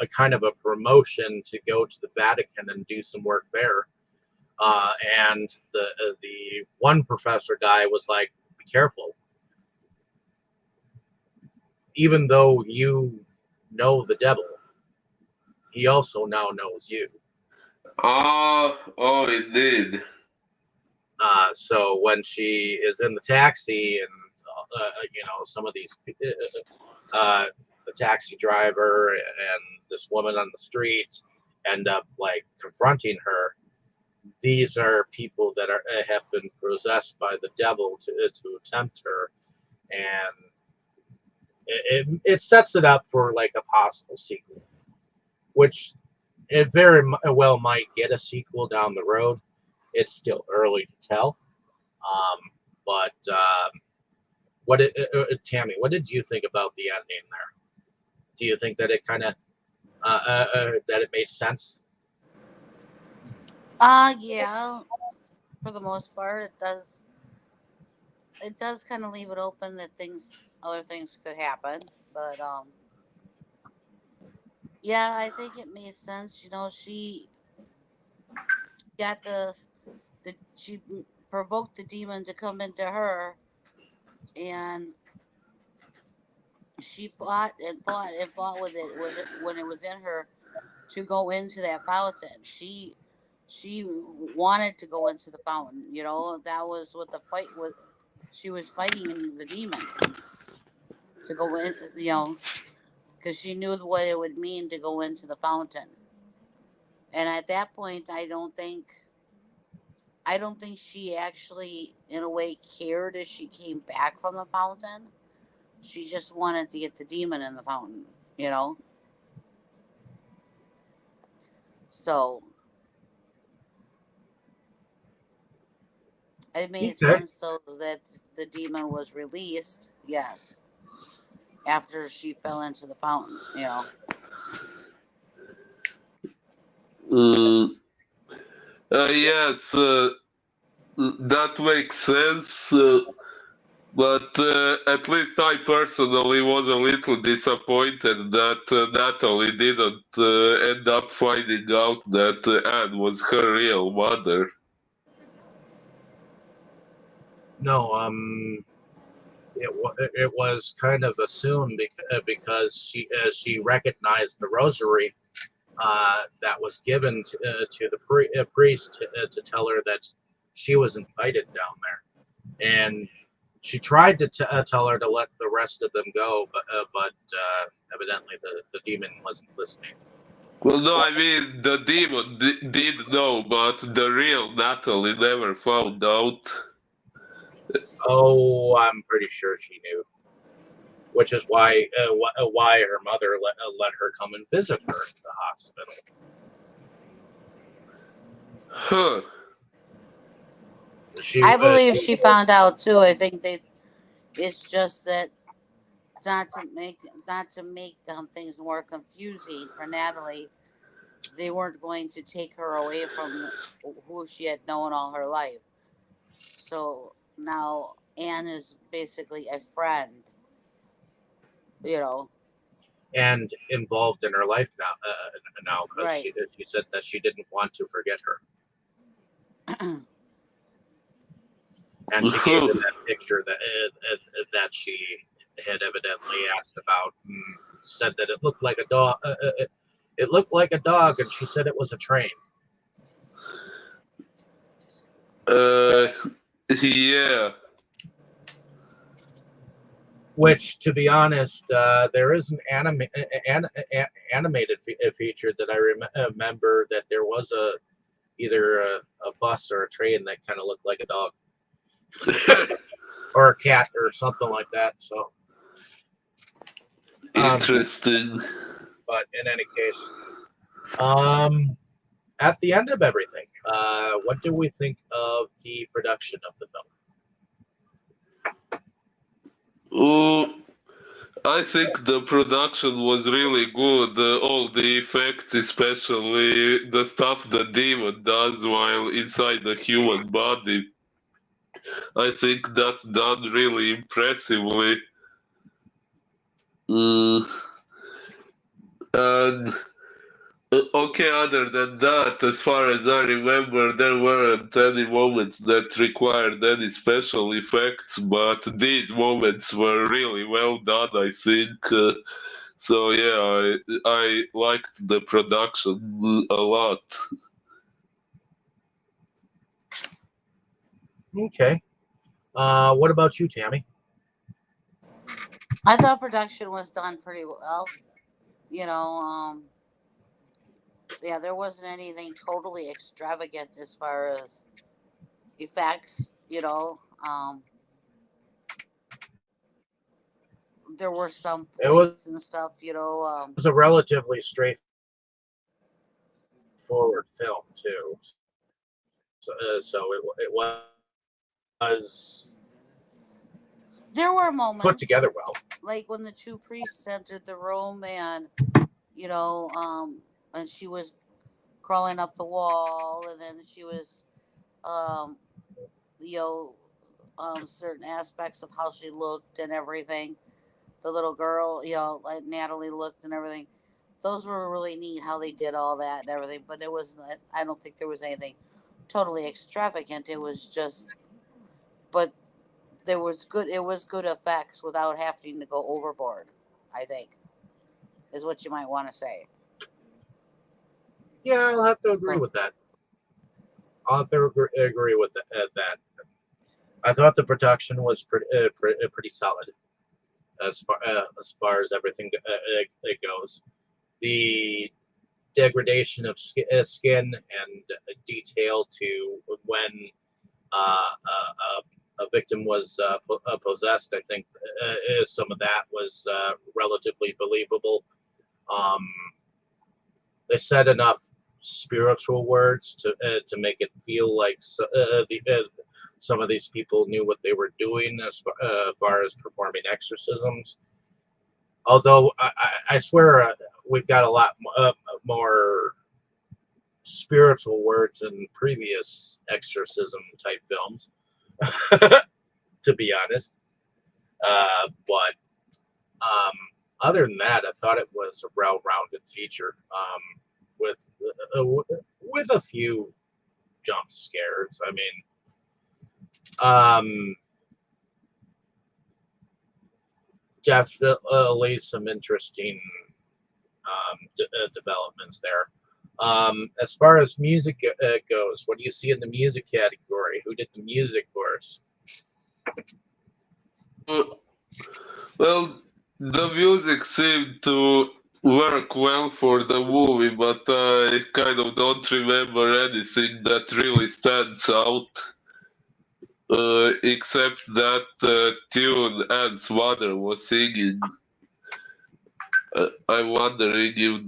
a kind of a promotion to go to the Vatican and do some work there. And the one professor guy was like, "Be careful, even though you know the devil, he also now knows you." Ah, oh, indeed. So when she is in the taxi, and some of these, the taxi driver and this woman on the street end up like confronting her. These are people that have been possessed by the devil to tempt her, and it sets it up for like a possible sequel, which it very well might get a sequel down the road. It's still early to tell. But Tammy, what did you think about the ending there? Do you think that it kind of that it made sense? Yeah, for the most part, it does. It does kind of leave it open that other things could happen, but yeah, I think it made sense. You know, she got she provoked the demon to come into her, and she fought and fought and fought with it when it was in her to go into that fountain. She wanted to go into the fountain. You know, that was what the fight was. She was fighting the demon to go in. You know, because she knew what it would mean to go into the fountain. And at that point, I don't think she actually, in a way, cared if she came back from the fountain. She just wanted to get the demon in the fountain. You know, so it made Okay. sense so that the demon was released. Yes, after she fell into the fountain. You know. Uh, yes, that makes sense. But at least I personally was a little disappointed that Natalie didn't end up finding out that Anne was her real mother. No, it was kind of assumed because she recognized the rosary that was given to the priest to tell her that she was invited down there, and she tried to tell her to let the rest of them go, but evidently the demon wasn't listening. Well, no, I mean, the demon did know, but the real Natalie never found out. Oh, I'm pretty sure she knew, which is why her mother let her come and visit her at the hospital. Huh. I believe she found out too. I think it's just that not to make things more confusing for Natalie. They weren't going to take her away from who she had known all her life. So now Anne is basically a friend, you know. and involved in her life now because Right. she said that she didn't want to forget her, and she gave her that picture that she had evidently asked about, and said that it looked like a dog. It looked like a dog, and she said it was a train. Uh, yeah. Which, to be honest, there is an animated feature that I remember that there was either a bus or a train that kind of looked like a dog or a cat or something like that. So, Interesting. but in any case, um, at the end of everything, what do we think of the production of the film? Oh, I think the production was really good. All the effects, especially the stuff the demon does while inside the human body, I think that's done really impressively. Uh, and okay, other than that, as far as I remember, there weren't any moments that required any special effects, but these moments were really well done, I think. So yeah, I liked the production a lot. Okay. What about you, Tammy? I thought production was done pretty well. You know, yeah, there wasn't anything totally extravagant as far as effects. There were some It was points and stuff. a relatively straightforward film too, so it was There were put moments together well. like when the two priests entered the room, and and she was crawling up the wall, and then she was, um, you know, certain aspects of how she looked and everything. The little girl, like Natalie looked and everything. Those were really neat how they did all that and everything. But it was not, I don't think there was anything totally extravagant. It was just, but there was good. It was good effects without having to go overboard. I think is what you might want to say. Yeah, I'll have to agree Huh. with that. I'll have to agree with that. I thought the production was pretty solid as far as everything it goes. The degradation of skin and detail to when a victim was possessed, I think some of that was relatively believable. Um, they said enough spiritual words to make it feel like some of these people knew what they were doing as far as performing exorcisms. Although I swear we've got a lot more spiritual words in previous exorcism type films, to be honest. But other than that, I thought it was a well-rounded feature with a few jump scares. I mean, definitely some interesting developments there. As far as music goes, what do you see in the music category? Who did the music for us? Uh, Well, the music seemed to work well for the movie, but I kind of don't remember anything that really stands out, except that tune Anne's mother was singing. I'm wondering if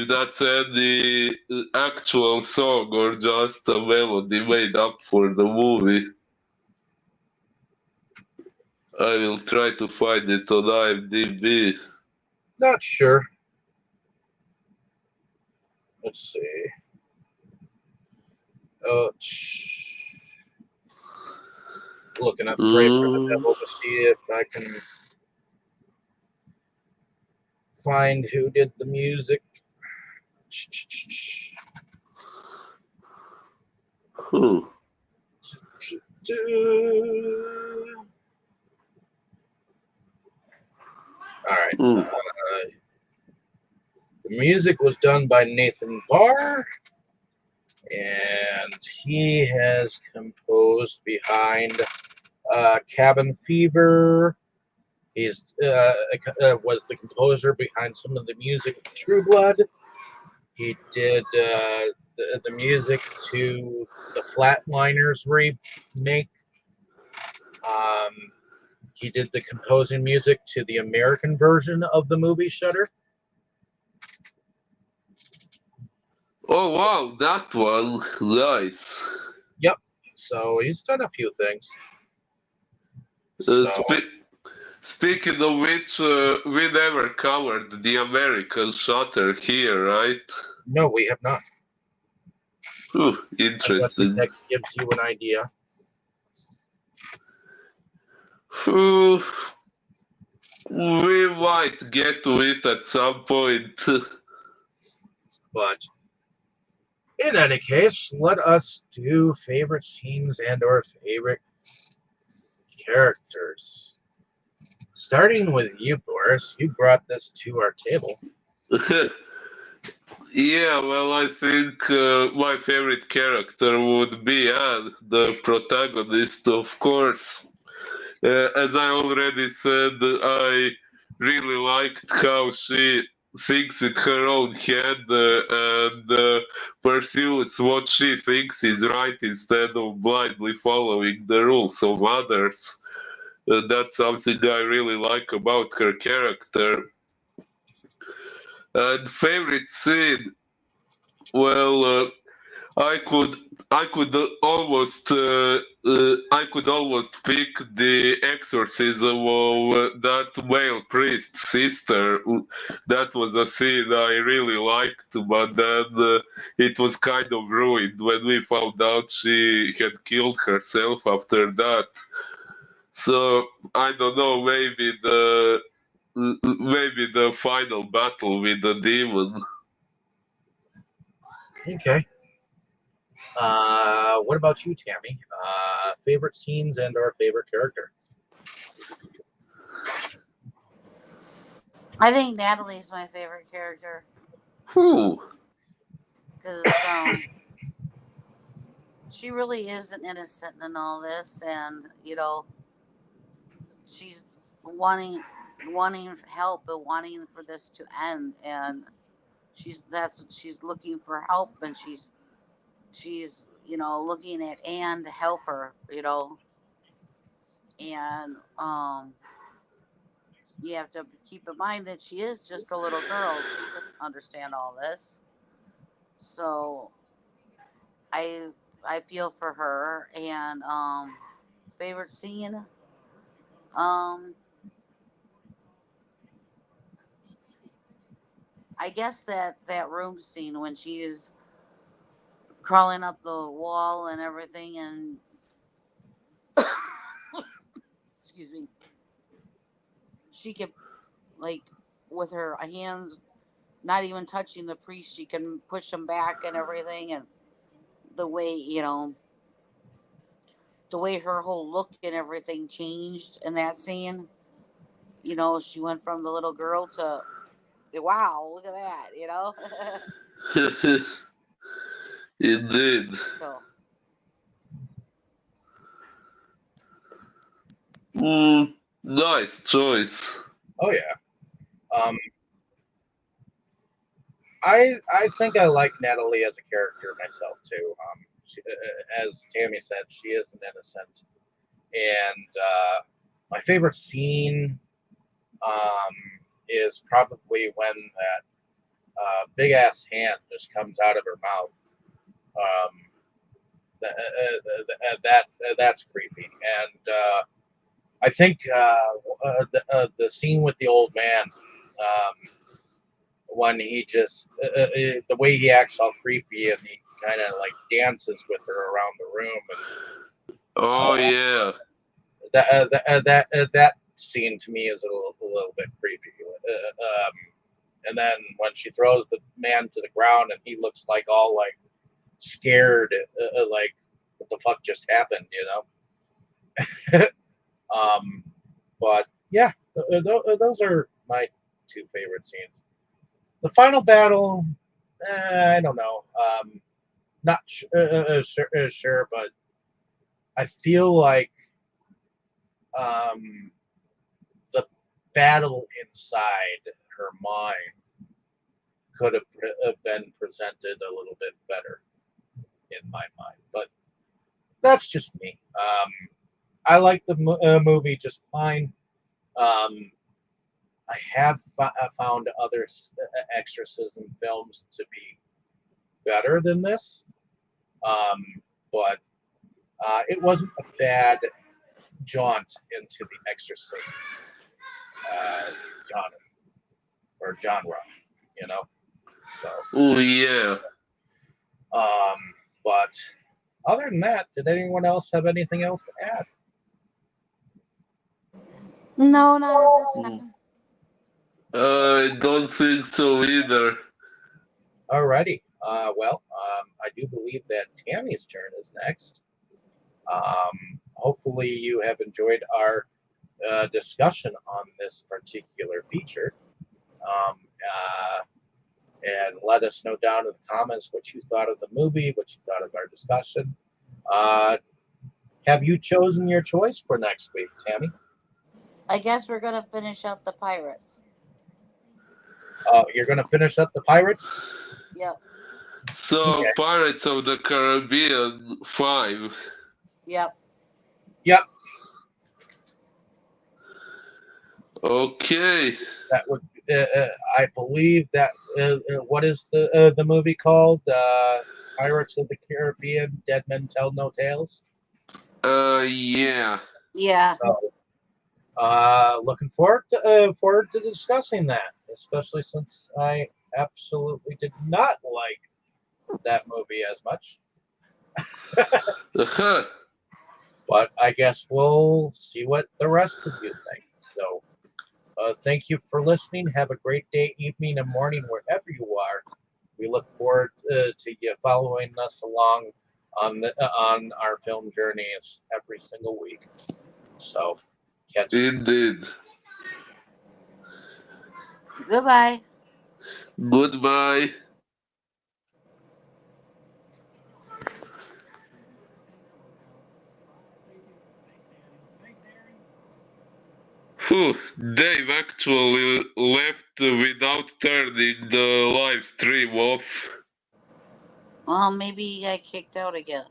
that's any actual song or just a melody made up for the movie. I will try to find it on IMDb. Not sure. Let's see. Oh, looking up Pray for the Mm. Devil to see if I can find who did the music. Hmm. All right. Mm. The music was done by Nathan Barr, and he has composed behind Cabin Fever. He's was the composer behind some of the music of True Blood. He did the music to the Flatliners remake. Um, he did the composing music to the American version of the movie Shutter. Oh wow, that one, nice. Yep. So he's done a few things. Uh, So spe- Speaking of which, we never covered the American Shutter here, right? no, we have not. Whew, I guess if interesting. that gives you an idea. Whew, we might get to it at some point. But in any case, let us do favorite scenes and or favorite characters. Starting with you, Boris, you brought this to our table. Yeah, well, I think my favorite character would be Anne, the protagonist, of course. As I already said, I really liked how she thinks with her own head and pursues what she thinks is right instead of blindly following the rules of others. That's something I really like about her character. And favorite scene, well, I could I could almost pick the exorcism of that male priest's sister. That was a scene I really liked, but then it was kind of ruined when we found out she had killed herself after that. So I don't know, maybe the final battle with the demon. Okay. What about you, Tammy? Favorite scenes and or favorite character? I think Natalie's my favorite character Whew. because she really isn't innocent in all this, and she's wanting help, but wanting for this to end, and she's looking for help, and she's looking at Anne to help her, and you have to keep in mind that she is just a little girl. She doesn't understand all this, so I I feel for her. And favorite scene, um, I guess that room scene when she is crawling up the wall and everything, and excuse me, she can, like, with her hands not even touching the priest, she can push him back and everything, and the way the way her whole look and everything changed in that scene. She went from the little girl to, wow, look at that. Indeed. So Nice choice. Oh yeah. Um, I think I like Natalie as a character myself too. As Tammy said, she is an innocent, and my favorite scene um, is probably when that big ass hand just comes out of her mouth. Um, that's creepy, and I think the scene with the old man. When he just the way he acts all creepy and he kind of like dances with her around the room Oh and yeah. that scene to me is a little bit creepy. And then when she throws the man to the ground and he looks like all like scared, like what the fuck just happened, um, but yeah, those are my two favorite scenes. The final battle, I don't know. Not sure, but I feel like the battle inside her mind could have been presented a little bit better in my mind. But that's just me. I like the movie just fine. I have found other exorcism films to be better than this, but it wasn't a bad jaunt into the exorcism genre, you know. So, Oh yeah. But other than that, did anyone else have anything else to add? No, not at this Mm. time. I don't think so either. Alrighty. I do believe that Tammy's turn is next. Hopefully, you have enjoyed our discussion on this particular feature. Um, and let us know down in the comments what you thought of the movie, what you thought of our discussion. Have you chosen your choice for next week, Tammy? I guess we're gonna finish out the pirates. You're going to finish up the Pirates? Yep. So Okay. Pirates of the Caribbean 5. Yep. Yep. Okay. That would. I believe that. What is the movie called? Pirates of the Caribbean: Dead Men Tell No Tales. Yeah. Yeah. So, looking forward to discussing that, especially since I absolutely did not like that movie as much. Uh-huh. But I guess we'll see what the rest of you think. So, thank you for listening. Have a great day, evening, and morning wherever you are. We look forward to you following us along on our film journeys every single week. So, catch you. Indeed. Goodbye. Goodbye. Phew, Dave actually left without turning the live stream off. Well, maybe he got kicked out again.